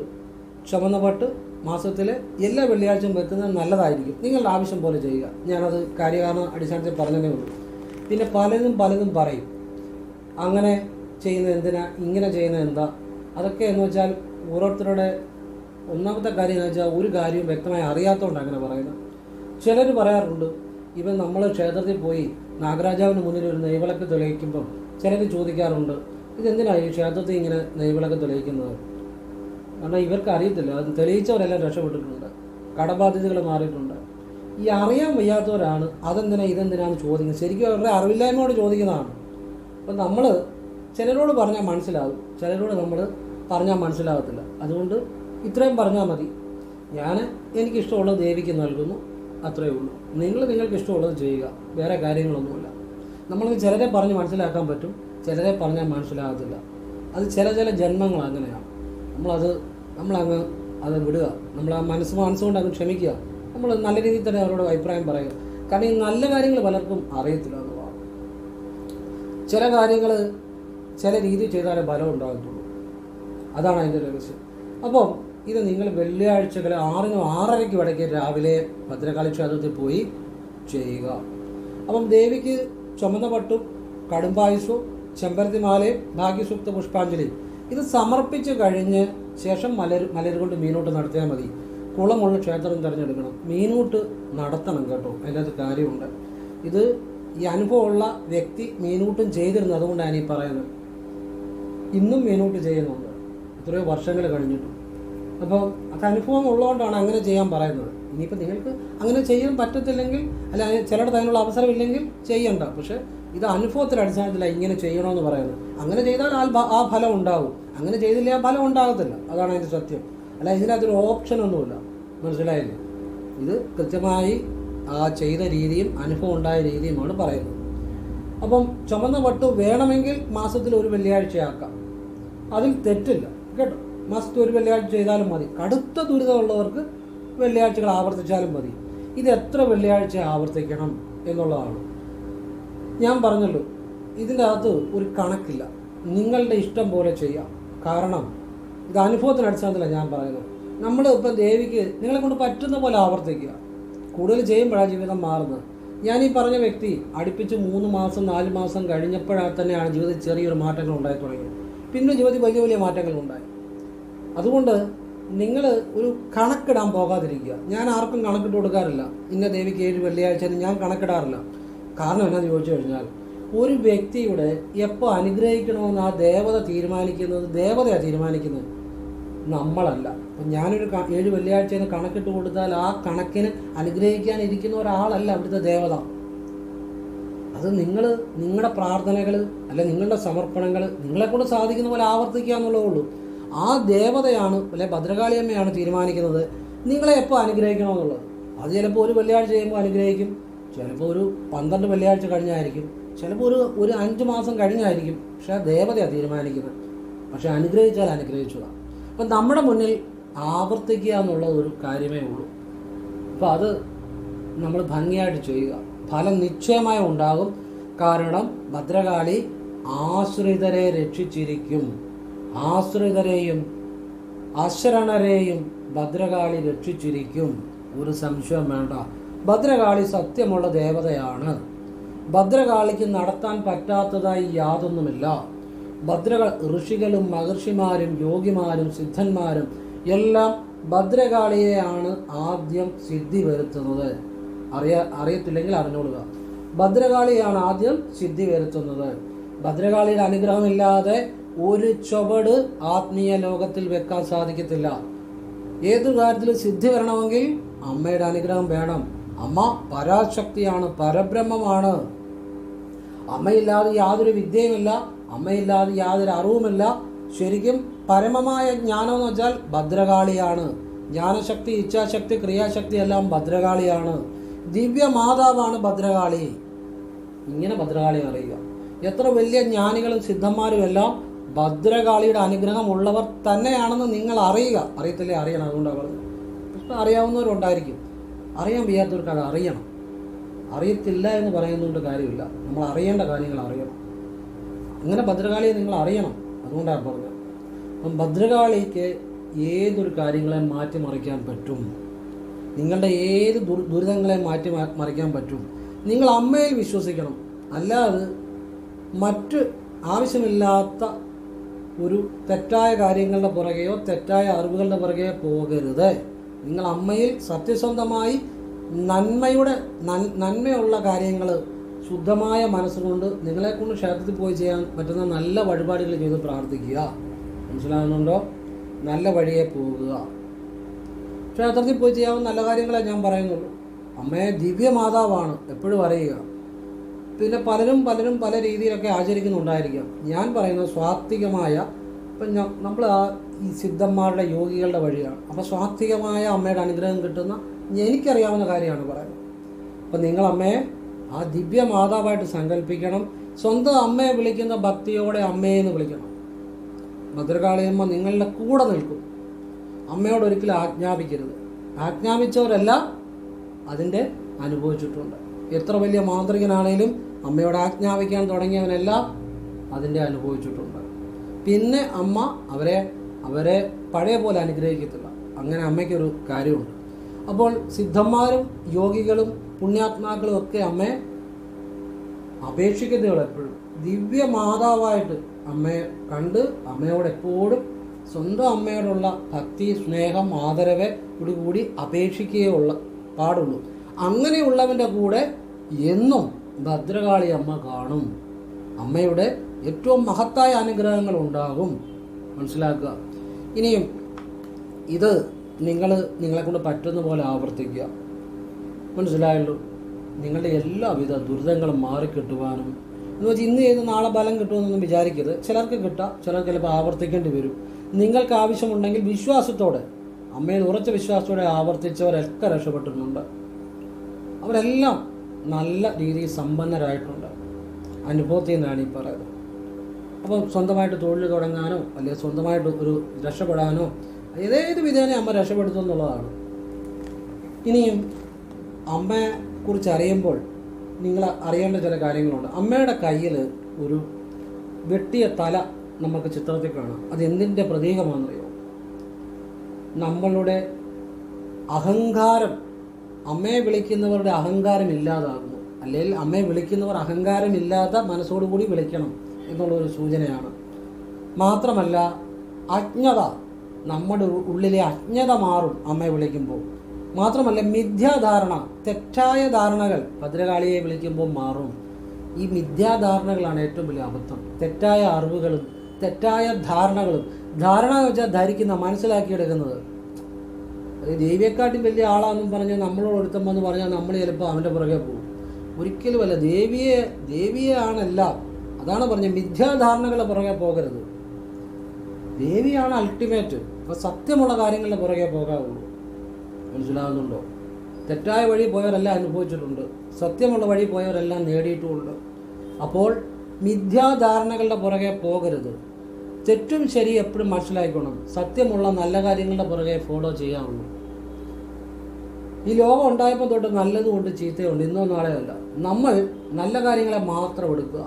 ചുമന്ന വട്ട് മാസത്തിലെ എല്ലാ വെള്ളിയാഴ്ചയും വെക്കുന്നത് നല്ലതായിരിക്കും. നിങ്ങളുടെ ആവശ്യം പോലെ ചെയ്യുക. ഞാനത് കാര്യകാരണ അടിസ്ഥാനത്തിൽ പറഞ്ഞതേ ഉള്ളൂ. പിന്നെ പലതും പറയും, അങ്ങനെ ചെയ്യുന്നത് എന്തിനാ, ഇങ്ങനെ ചെയ്യുന്നത് എന്താ, അതൊക്കെ എന്ന് വെച്ചാൽ ഓരോരുത്തരുടെ ഒന്നാമത്തെ കാര്യം എന്ന് വെച്ചാൽ ഒരു കാര്യവും വ്യക്തമായി അറിയാത്തതുകൊണ്ട് അങ്ങനെ പറയുന്നത്. ചിലർ പറയാറുണ്ട്, ഇവൻ നമ്മൾ ക്ഷേത്രത്തിൽ പോയി നാഗരാജാവിന് മുന്നിൽ ഒരു നെയ്വിളക്ക് തെളിയിക്കുമ്പം ചിലർ ചോദിക്കാറുണ്ട്, ഇതെന്തിനാണ് ഈ ക്ഷേത്രത്തിൽ ഇങ്ങനെ നെയ്വിളക്ക് തെളിയിക്കുന്നത്? കാരണം ഇവർക്ക് അറിയത്തില്ല. അത് തെളിയിച്ചവരെല്ലാം രക്ഷപ്പെട്ടിട്ടുണ്ട്, കടബാധ്യതകൾ മാറിയിട്ടുണ്ട്. ഈ അറിയാൻ വയ്യാത്തവരാണ് ഇതെന്തിനാന്ന് ചോദിക്കുന്നത്. ശരിക്കും അവരുടെ അറിവില്ലായ്മയോട് ചോദിക്കുന്നതാണ്. അപ്പം നമ്മൾ ചിലരോട് പറഞ്ഞാൽ മനസ്സിലാവും, ചിലരോട് നമ്മൾ പറഞ്ഞാൽ മനസ്സിലാകത്തില്ല. അതുകൊണ്ട് ഇത്രയും പറഞ്ഞാൽ മതി. എനിക്കിഷ്ടമുള്ളത് ദേവിക്ക് നൽകുന്നു, അത്രയേ ഉള്ളൂ. നിങ്ങൾക്ക് ഇഷ്ടമുള്ളത് ചെയ്യുക, വേറെ കാര്യങ്ങളൊന്നുമില്ല. നമ്മൾക്ക് ചിലരെ പറഞ്ഞ് മനസ്സിലാക്കാൻ പറ്റും, ചിലരെ പറഞ്ഞാൽ മനസ്സിലാകത്തില്ല. അത് ചില ജന്മങ്ങൾ അങ്ങനെയാണ്. നമ്മളങ്ങ് അത് വിടുക. നമ്മൾ ആ മനസ്സുകൊണ്ട് അങ്ങ് ക്ഷമിക്കുക. നമ്മൾ നല്ല രീതിയിൽ തന്നെ അവരോട് അഭിപ്രായം പറയുക. കാരണം ഈ നല്ല കാര്യങ്ങൾ പലർക്കും അറിയത്തില്ല എന്നുള്ളതാണ്. ചില കാര്യങ്ങൾ ചില രീതിയിൽ ചെയ്താലേ ഫലം ഉണ്ടാകത്തുള്ളൂ. അതാണ് അതിൻ്റെ രഹസ്യം. അപ്പം ഇത് നിങ്ങൾ വെള്ളിയാഴ്ചകൾ 6-നും 6:30-ക്കും ഇടയ്ക്ക് രാവിലെ ഭദ്രകാളി ക്ഷേത്രത്തിൽ പോയി ചെയ്യുക. അപ്പം ദേവിക്ക് ചുമന്ന പട്ടും കടുംപായസവും ചെമ്പരത്തിമാലയും ഭാഗ്യസൂക്ത പുഷ്പാഞ്ജലിയും ഇത് സമർപ്പിച്ച് കഴിഞ്ഞ് ശേഷം മലര് കൊണ്ട് മീനൂട്ട് നടത്തിയാൽ മതി. കുളമുള്ള ക്ഷേത്രം തിരഞ്ഞെടുക്കണം. മീനൂട്ട് നടത്തണം കേട്ടോ, അതിനകത്ത് കാര്യമുണ്ട്. ഇത് ഈ അനുഭവമുള്ള വ്യക്തി മീനൂട്ടും ചെയ്തിരുന്നത്, അതുകൊണ്ടാണ് ഈ പറയുന്നത്. ഇന്നും മീനൂട്ട് ചെയ്യുന്നുണ്ട്, എത്രയോ വർഷങ്ങൾ കഴിഞ്ഞിട്ടും. അപ്പോൾ അത് അനുഭവം ഉള്ളതുകൊണ്ടാണ് അങ്ങനെ ചെയ്യാൻ പറയുന്നത്. ഇനിയിപ്പോൾ നിങ്ങൾക്ക് അങ്ങനെ ചെയ്യാൻ പറ്റത്തില്ലെങ്കിൽ, അല്ല ചിലയിടത്ത് അതിനുള്ള അവസരമില്ലെങ്കിൽ ചെയ്യണ്ട. പക്ഷേ ഇത് അനുഭവത്തിൻ്റെ അടിസ്ഥാനത്തിലാണ് ഇങ്ങനെ ചെയ്യണമെന്ന് പറയുന്നത്. അങ്ങനെ ചെയ്താൽ ആ ഫലം ഉണ്ടാവും, അങ്ങനെ ചെയ്തില്ല ആ ഫലം ഉണ്ടാകത്തില്ല. അതാണ് അതിൻ്റെ സത്യം. അല്ല ഇതിനകത്തൊരു ഓപ്ഷനൊന്നുമില്ല. മനസ്സിലായില്ലേ? ഇത് കൃത്യമായി ആ ചെയ്ത രീതിയും അനുഭവം ഉണ്ടായ രീതിയുമാണ് പറയുന്നത്. അപ്പം ചുമന്ന വട്ട് വേണമെങ്കിൽ മാസത്തിൽ ഒരു വെള്ളിയാഴ്ചയാക്കാം, അതിൽ തെറ്റില്ല കേട്ടോ. മാസത്തിൽ ഒരു വെള്ളിയാഴ്ച ചെയ്താലും മതി. കടുത്ത ദുരിതമുള്ളവർക്ക് വെള്ളിയാഴ്ചകൾ ആവർത്തിച്ചാലും മതി. ഇത് എത്ര വെള്ളിയാഴ്ച ആവർത്തിക്കണം എന്നുള്ളതാണ്. ഞാൻ പറഞ്ഞല്ലോ, ഇതിൻ്റെ അകത്ത് ഒരു കണക്കില്ല, നിങ്ങളുടെ ഇഷ്ടം പോലെ ചെയ്യാം. കാരണം ഇത് അനുഭവത്തിന് അടിസ്ഥാനത്തിലാണ് ഞാൻ പറയുന്നത്. നമ്മൾ ഇപ്പം ദേവിക്ക് നിങ്ങളെ കൊണ്ട് പറ്റുന്ന പോലെ ആവർത്തിക്കുക. കൂടുതൽ ചെയ്യുമ്പോഴാണ് ജീവിതം മാറുന്നത്. ഞാനീ പറഞ്ഞ വ്യക്തി അടുപ്പിച്ച് 3 മാസം 4 മാസം കഴിഞ്ഞപ്പോഴാണ് തന്നെയാണ് ജീവിതത്തിൽ ചെറിയൊരു മാറ്റങ്ങൾ ഉണ്ടായി തുടങ്ങിയത്. പിന്നെ ജീവിതത്തിൽ വലിയ വലിയ മാറ്റങ്ങൾ ഉണ്ടായി. അതുകൊണ്ട് നിങ്ങൾ ഒരു കണക്കിടാൻ പോകാതിരിക്കുക. ഞാൻ ആർക്കും കണക്കിട്ട് കൊടുക്കാറില്ല. ഇന്ന ദേവിക്ക് 7 വെള്ളിയാഴ്ച ഞാൻ കണക്കിടാറില്ല. കാരണം എന്നാന്ന് ചോദിച്ചു കഴിഞ്ഞാൽ, ഒരു വ്യക്തിയുടെ എപ്പോൾ അനുഗ്രഹിക്കണമെന്ന് ആ ദേവത ദേവതയാണ് തീരുമാനിക്കുന്നത്, നമ്മളല്ല. അപ്പം ഞാനൊരു 7 വെള്ളിയാഴ്ചന്ന് കണക്കിട്ട് കൊടുത്താൽ ആ കണക്കിന് അനുഗ്രഹിക്കാനിരിക്കുന്ന ഒരാളല്ല അവിടുത്തെ ദേവത. അത് നിങ്ങളുടെ പ്രാർത്ഥനകൾ അല്ല നിങ്ങളുടെ സമർപ്പണങ്ങൾ നിങ്ങളെക്കൊണ്ട് സാധിക്കുന്ന പോലെ ആവർത്തിക്കുക എന്നുള്ളതേ ഉള്ളൂ. ആ ദേവതയാണ് അല്ലെ ഭദ്രകാളി അമ്മയാണ് തീരുമാനിക്കുന്നത് നിങ്ങളെ എപ്പോൾ അനുഗ്രഹിക്കണമെന്നുള്ളത്. അത് ചിലപ്പോൾ ഒരു വെള്ളിയാഴ്ച ചെയ്യുമ്പോൾ അനുഗ്രഹിക്കും, ചിലപ്പോൾ ഒരു 12 വെള്ളിയാഴ്ച കഴിഞ്ഞായിരിക്കും, ചിലപ്പോൾ ഒരു 5 മാസം കഴിഞ്ഞായിരിക്കും. പക്ഷെ ആ ദേവതയാണ് തീരുമാനിക്കുന്നത്. പക്ഷെ അനുഗ്രഹിച്ചാൽ അനുഗ്രഹിച്ചതാണ്. അപ്പം നമ്മുടെ മുന്നിൽ ആവർത്തിക്കുക എന്നുള്ളത് ഒരു കാര്യമേ ഉള്ളൂ. അപ്പോൾ അത് നമ്മൾ ഭംഗിയായിട്ട് ചെയ്യുക. ഫലം നിശ്ചയമായി ഉണ്ടാകും. കാരണം ഭദ്രകാളി ആശ്രിതരെ രക്ഷിച്ചിരിക്കും. ആശ്രിതരെയും അശരണരെയും ഭദ്രകാളി രക്ഷിച്ചിരിക്കും. ഒരു സംശയം വേണ്ട. ഭദ്രകാളി സത്യമുള്ള ദേവതയാണ്. ഭദ്രകാളിക്ക് നടത്താൻ പറ്റാത്തതായി യാതൊന്നുമില്ല. ഋഷികളും മഹർഷിമാരും യോഗിമാരും സിദ്ധന്മാരും എല്ലാം ഭദ്രകാളിയെയാണ് ആദ്യം സിദ്ധി വരുത്തുന്നത്. അറിയത്തില്ലെങ്കിൽ അറിഞ്ഞോളുക. ഭദ്രകാളിയാണ് ആദ്യം സിദ്ധി വരുത്തുന്നത്. ഭദ്രകാളിയുടെ അനുഗ്രഹമില്ലാതെ ഒരു ചുവട് ആത്മീയ ലോകത്തിൽ വെക്കാൻ സാധിക്കത്തില്ല. ഏതു കാര്യത്തിൽ സിദ്ധി വരണമെങ്കിൽ അമ്മയുടെ അനുഗ്രഹം വേണം. അമ്മ പരാശക്തിയാണ്, പരബ്രഹ്മമാണ്. അമ്മയില്ലാതെ യാതൊരു വിദ്യയുമില്ല, അമ്മയില്ലാതെ യാതൊരു അറിവുമില്ല. ശരിക്കും പരമമായ ജ്ഞാനം എന്ന് വെച്ചാൽ ഭദ്രകാളിയാണ്. ജ്ഞാനശക്തി, ഇച്ഛാശക്തി, ക്രിയാശക്തി എല്ലാം ഭദ്രകാളിയാണ്. ദിവ്യ മാതാവാണ് ഭദ്രകാളി. ഇങ്ങനെ ഭദ്രകാളി അറിയുക. എത്ര വലിയ ജ്ഞാനികളും സിദ്ധന്മാരും എല്ലാം ഭദ്രകാളിയുടെ അനുഗ്രഹം ഉള്ളവർ തന്നെയാണെന്ന് നിങ്ങൾ അറിയുക. അറിയത്തില്ലേ? അറിയണം. അതുകൊണ്ടാണ് പറഞ്ഞത്. പക്ഷെ അറിയാവുന്നവരുണ്ടായിരിക്കും. അറിയാൻ വയ്യാത്തവർക്ക് അത് അറിയണം. അറിയത്തില്ല എന്ന് പറയുന്നതുകൊണ്ട് കാര്യമില്ല. നമ്മൾ അറിയേണ്ട കാര്യങ്ങൾ അറിയണം. അങ്ങനെ ഭദ്രകാളിയെ നിങ്ങൾ അറിയണം. അതുകൊണ്ടാണ് പറഞ്ഞത്. അപ്പം ഭദ്രകാളിക്ക് ഏതൊരു കാര്യങ്ങളെ മാറ്റിമറിക്കാൻ പറ്റും. നിങ്ങളുടെ ഏത് ദുരിതങ്ങളെ മാറ്റിമറിക്കാൻ പറ്റും. നിങ്ങൾ അമ്മയിൽ വിശ്വസിക്കണം. അല്ലാതെ മറ്റ് ആവശ്യമില്ലാത്ത ഒരു തെറ്റായ കാര്യങ്ങളുടെ പുറകെയോ തെറ്റായ അറിവുകളുടെ പുറകെയോ പോകരുത്. നിങ്ങൾ അമ്മയിൽ സത്യസന്ധമായി നന്മയുള്ള കാര്യങ്ങൾ ശുദ്ധമായ മനസ്സുകൊണ്ട് നിങ്ങളെക്കൊണ്ട് ക്ഷേത്രത്തിൽ പോയി ചെയ്യാൻ പറ്റുന്ന നല്ല വഴിപാടുകൾ ചെയ്ത് പ്രാർത്ഥിക്കുക. മനസ്സിലാകുന്നുണ്ടോ? നല്ല വഴിയെ പോകുക. ക്ഷേത്രത്തിൽ പോയി ചെയ്യാവുന്ന നല്ല കാര്യങ്ങളെ ഞാൻ പറയുന്നുള്ളൂ. അമ്മയെ ദിവ്യമാതാവാണ് എപ്പോഴും അറിയുക. പിന്നെ പലരും പല രീതിയിലൊക്കെ ആചരിക്കുന്നുണ്ടായിരിക്കാം. ഞാൻ പറയുന്നത് സ്വാത്വികമായ, ഇപ്പം നമ്മൾ ഈ സിദ്ധന്മാരുടെ യോഗികളുടെ വഴിയാണ്. അപ്പോൾ സ്വാത്വികമായ അമ്മയുടെ അനുഗ്രഹം കിട്ടുന്ന എനിക്കറിയാവുന്ന കാര്യമാണ് പറയുന്നത്. അപ്പം നിങ്ങൾ അമ്മയെ ആ ദിവ്യ മാതാവായിട്ട് സങ്കല്പിക്കണം. സ്വന്തം അമ്മയെ വിളിക്കുന്ന ഭക്തിയോടെ അമ്മയെന്ന് വിളിക്കണം. ഭദ്രകാളിയമ്മ നിങ്ങളുടെ കൂടെ നിൽക്കും. അമ്മയോട് ഒരിക്കലും ആജ്ഞാപിക്കരുത്. ആജ്ഞാപിച്ചവരെല്ലാം അതിൻ്റെ അനുഭവിച്ചിട്ടുണ്ട്. എത്ര വലിയ മാന്ത്രികനാണേലും അമ്മയോട് ആജ്ഞാപിക്കാൻ തുടങ്ങിയവനെല്ലാം അതിൻ്റെ അനുഭവിച്ചിട്ടുണ്ട്. പിന്നെ അമ്മ അവരെ പഴയ പോലെ അനുഗ്രഹിക്കത്തില്ല. അങ്ങനെ അമ്മയ്ക്കൊരു കാര്യമുണ്ട്. അപ്പോൾ സിദ്ധന്മാരും യോഗികളും പുണ്യാത്മാക്കളും ഒക്കെ അമ്മയെ അപേക്ഷിക്കുന്നവൾ എപ്പോഴും ദിവ്യ മാതാവായിട്ട് അമ്മയെ കണ്ട് അമ്മയോട് എപ്പോഴും സ്വന്തം അമ്മയോടുള്ള ഭക്തി, സ്നേഹം, ആദരവ് കൂടി അപേക്ഷിക്കുകയുള്ള പാടുള്ളൂ. അങ്ങനെയുള്ളവൻ്റെ കൂടെ എന്നും ഭദ്രകാളി അമ്മ കാണും. അമ്മയുടെ ഏറ്റവും മഹത്തായ അനുഗ്രഹങ്ങൾ ഉണ്ടാകും. മനസ്സിലാക്കുക. ഇനിയും ഇത് നിങ്ങളെ കൊണ്ട് പറ്റുന്ന പോലെ ആവർത്തിക്കുക. മനസ്സിലായല്ലോ? നിങ്ങളുടെ എല്ലാവിധ ദുരിതങ്ങളും മാറിക്കിട്ടുവാനും എന്ന് വെച്ചാൽ ഇന്ന് ചെയ്ത് നാളെ ബലം കിട്ടുമെന്നൊന്നും വിചാരിക്കരുത്. ചിലർക്ക് കിട്ടാം, ചിലർക്ക് ചിലപ്പോൾ ആവർത്തിക്കേണ്ടി വരും. നിങ്ങൾക്ക് ആവശ്യമുണ്ടെങ്കിൽ വിശ്വാസത്തോടെ, അമ്മയിൽ ഉറച്ച വിശ്വാസത്തോടെ ആവർത്തിച്ചവരൊക്കെ രക്ഷപ്പെട്ടിട്ടുണ്ട്. അവരെല്ലാം നല്ല രീതിയിൽ സമ്പന്നരായിട്ടുണ്ട്. അനുഭവത്തിൽ നിന്നാണ് ഈ പറയുന്നത്. അപ്പം സ്വന്തമായിട്ട് തൊഴിൽ തുടങ്ങാനോ അല്ലെങ്കിൽ സ്വന്തമായിട്ട് ഒരു രക്ഷപ്പെടാനോ ഏതേത് വിധേന അമ്മ രക്ഷപ്പെടുത്തുമെന്നുള്ളതാണ്. ഇനിയും അമ്മയെക്കുറിച്ച് അറിയുമ്പോൾ നിങ്ങൾ അറിയേണ്ട ചില കാര്യങ്ങളുണ്ട്. അമ്മയുടെ കയ്യിൽ ഒരു വെട്ടിയ തല നമുക്ക് ചിത്രത്തിൽ കാണാം. അത് എന്തിൻ്റെ പ്രതീകമാണെന്നറിയോ? നമ്മളുടെ അഹങ്കാരം, അമ്മയെ വിളിക്കുന്നവരുടെ അഹങ്കാരം ഇല്ലാതാകുന്നു. അല്ലെങ്കിൽ അമ്മയെ വിളിക്കുന്നവർ അഹങ്കാരമില്ലാത്ത മനസ്സോടുകൂടി വിളിക്കണം എന്നുള്ളൊരു സൂചനയാണ്. മാത്രമല്ല അജ്ഞത, നമ്മുടെ ഉള്ളിലെ അജ്ഞത മാറും അമ്മയെ വിളിക്കുമ്പോൾ. മാത്രമല്ല മിഥ്യാധാരണ, തെറ്റായ ധാരണകൾ ഭദ്രകാളിയെ വിളിക്കുമ്പോൾ മാറും. ഈ മിഥ്യാധാരണകളാണ് ഏറ്റവും വലിയ അബദ്ധം. തെറ്റായ അറിവുകളും തെറ്റായ ധാരണകളും. ധാരണ എന്ന് വെച്ചാൽ ധരിക്കുന്ന, മനസ്സിലാക്കിയെടുക്കുന്നത്. അത് ദേവിയെക്കാട്ടും വലിയ ആളാണെന്നും പറഞ്ഞ് നമ്മളോട് ഒരുത്തമെന്ന് പറഞ്ഞാൽ നമ്മൾ ചിലപ്പോൾ അവൻ്റെ പുറകെ പോകും. ഒരിക്കലുമല്ല. ദേവിയെ ആണെല്ലാം. അതാണ് പറഞ്ഞത്, മിഥ്യാധാരണകളുടെ പുറകെ പോകരുത്. ദേവിയാണ് അൾട്ടിമേറ്റ്. അപ്പോൾ സത്യമുള്ള കാര്യങ്ങളുടെ പുറകെ പോകാവുള്ളൂ. മനസ്സിലാകുന്നുണ്ടോ? തെറ്റായ വഴി പോയവരെല്ലാം അനുഭവിച്ചിട്ടുണ്ട്. സത്യമുള്ള വഴി പോയവരെല്ലാം നേടിയിട്ടുമുണ്ട്. അപ്പോൾ മിഥ്യാധാരണകളുടെ പുറകെ പോകരുത്. തെറ്റും ശരി എപ്പോഴും മനസ്സിലാക്കണം. സത്യമുള്ള നല്ല കാര്യങ്ങളുടെ പുറകെ ഫോളോ ചെയ്യാവുള്ളൂ. ഈ ലോകം ഉണ്ടായപ്പോൾ തൊട്ട് നല്ലതുകൊണ്ട് ചീത്തയുണ്ട്, ഇന്നോ നാളെയോ അല്ല. നമ്മൾ നല്ല കാര്യങ്ങളെ മാത്രം എടുക്കുക.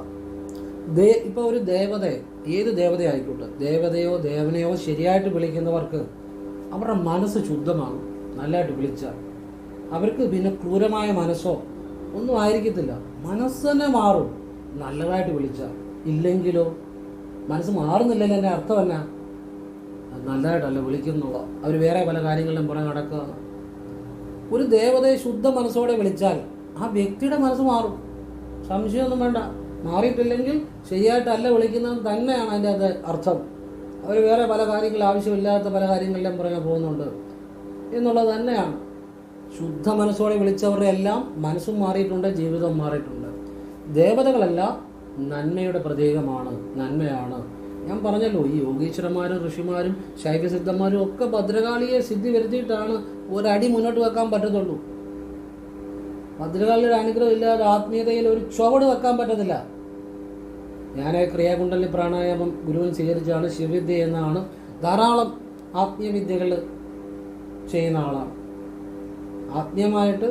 ഇപ്പോൾ ഒരു ദേവതയെ, ഏത് ദേവതയായിക്കോട്ടെ, ദേവതയോ ദേവനെയോ ശരിയായിട്ട് വിളിക്കുന്നവർക്ക് അവരുടെ മനസ്സ് ശുദ്ധമാകും. നല്ലതായിട്ട് വിളിച്ചാൽ അവർക്ക് പിന്നെ ക്രൂരമായ മനസ്സോ ഒന്നും ആയിരിക്കത്തില്ല. മനസ്സ് തന്നെ മാറും നല്ലതായിട്ട് വിളിച്ചാൽ. ഇല്ലെങ്കിലോ മനസ്സ് മാറുന്നില്ലല്ലോ, എൻ്റെ അർത്ഥമല്ല നല്ലതായിട്ടല്ല വിളിക്കുന്നുള്ള. അവർ വേറെ പല കാര്യങ്ങളിലും പുറകെ നടക്കുക. ഒരു ദേവതയെ ശുദ്ധ മനസ്സോടെ വിളിച്ചാൽ ആ വ്യക്തിയുടെ മനസ്സ് മാറും, സംശയമൊന്നും വേണ്ട. മാറിയിട്ടില്ലെങ്കിൽ ശരിയായിട്ടല്ല വിളിക്കുന്നത് തന്നെയാണ് അതിൻ്റെ അത് അർത്ഥം. അവർ വേറെ പല കാര്യങ്ങൾ, ആവശ്യമില്ലാത്ത പല കാര്യങ്ങളിലും പുറകെ പോകുന്നുണ്ട് എന്നുള്ളത് തന്നെയാണ്. ശുദ്ധ മനസ്സോടെ വിളിച്ചവരുടെ എല്ലാം മനസ്സും മാറിയിട്ടുണ്ട്, ജീവിതവും മാറിയിട്ടുണ്ട്. ദേവതകളെല്ലാം നന്മയുടെ പ്രതീകമാണ്, നന്മയാണ്. ഞാൻ പറഞ്ഞല്ലോ, ഈ യോഗീശ്വരന്മാരും ഋഷിമാരും ശൈവസിദ്ധന്മാരും ഒക്കെ ഭദ്രകാളിയെ സിദ്ധി വരുത്തിയിട്ടാണ് ഒരടി മുന്നോട്ട് വെക്കാൻ പറ്റത്തുള്ളൂ. ഭദ്രകാളിയുടെ അനുഗ്രഹം ഇല്ലാതെ ആത്മീയതയിൽ ഒരു ചുവട് വെക്കാൻ പറ്റത്തില്ല. ഞാൻ ക്രിയാകുണ്ടലി പ്രാണായാമം ഗുരുവിൻ സ്വീകരിച്ചാണ്, ശിവവിദ്യ എന്നാണ്, ധാരാളം ആത്മീയവിദ്യകൾ ചെയ്യുന്ന ആളാണ്. ആത്മീയമായിട്ട്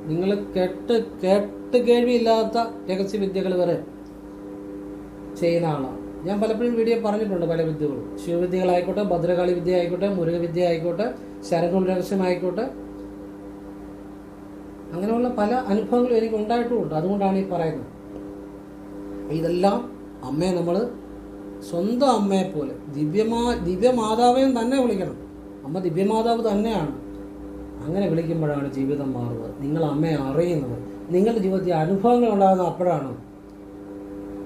നിങ്ങൾ കേട്ട് കേൾവിയില്ലാത്ത രഹസ്യവിദ്യകൾ വരെ ചെയ്യുന്ന ആളാണ്. ഞാൻ പലപ്പോഴും വീഡിയോ പറഞ്ഞിട്ടുണ്ട് പല വിദ്യകളും. ശിവവിദ്യകളായിക്കോട്ടെ, ഭദ്രകാളി വിദ്യ ആയിക്കോട്ടെ, മുരുകവിദ്യ ആയിക്കോട്ടെ, ശരനൂൽ രഹസ്യമായിക്കോട്ടെ, അങ്ങനെയുള്ള പല അനുഭവങ്ങളും എനിക്ക് ഉണ്ടായിട്ടുമുണ്ട്. അതുകൊണ്ടാണ് ഈ പറയുന്നത്. ഇതെല്ലാം അമ്മയെ നമ്മൾ സ്വന്തം അമ്മയെപ്പോലെ ദിവ്യമാതാവേയും തന്നെ വിളിക്കണം. അമ്മ ദിവ്യമാതാവ് തന്നെയാണ്. അങ്ങനെ വിളിക്കുമ്പോഴാണ് ജീവിതം മാറുന്നത്. നിങ്ങൾ അമ്മയെ അറിയുന്നത്, നിങ്ങളുടെ ജീവിതത്തിൽ അനുഭവങ്ങൾ ഉണ്ടാകുന്നത് അപ്പോഴാണ്.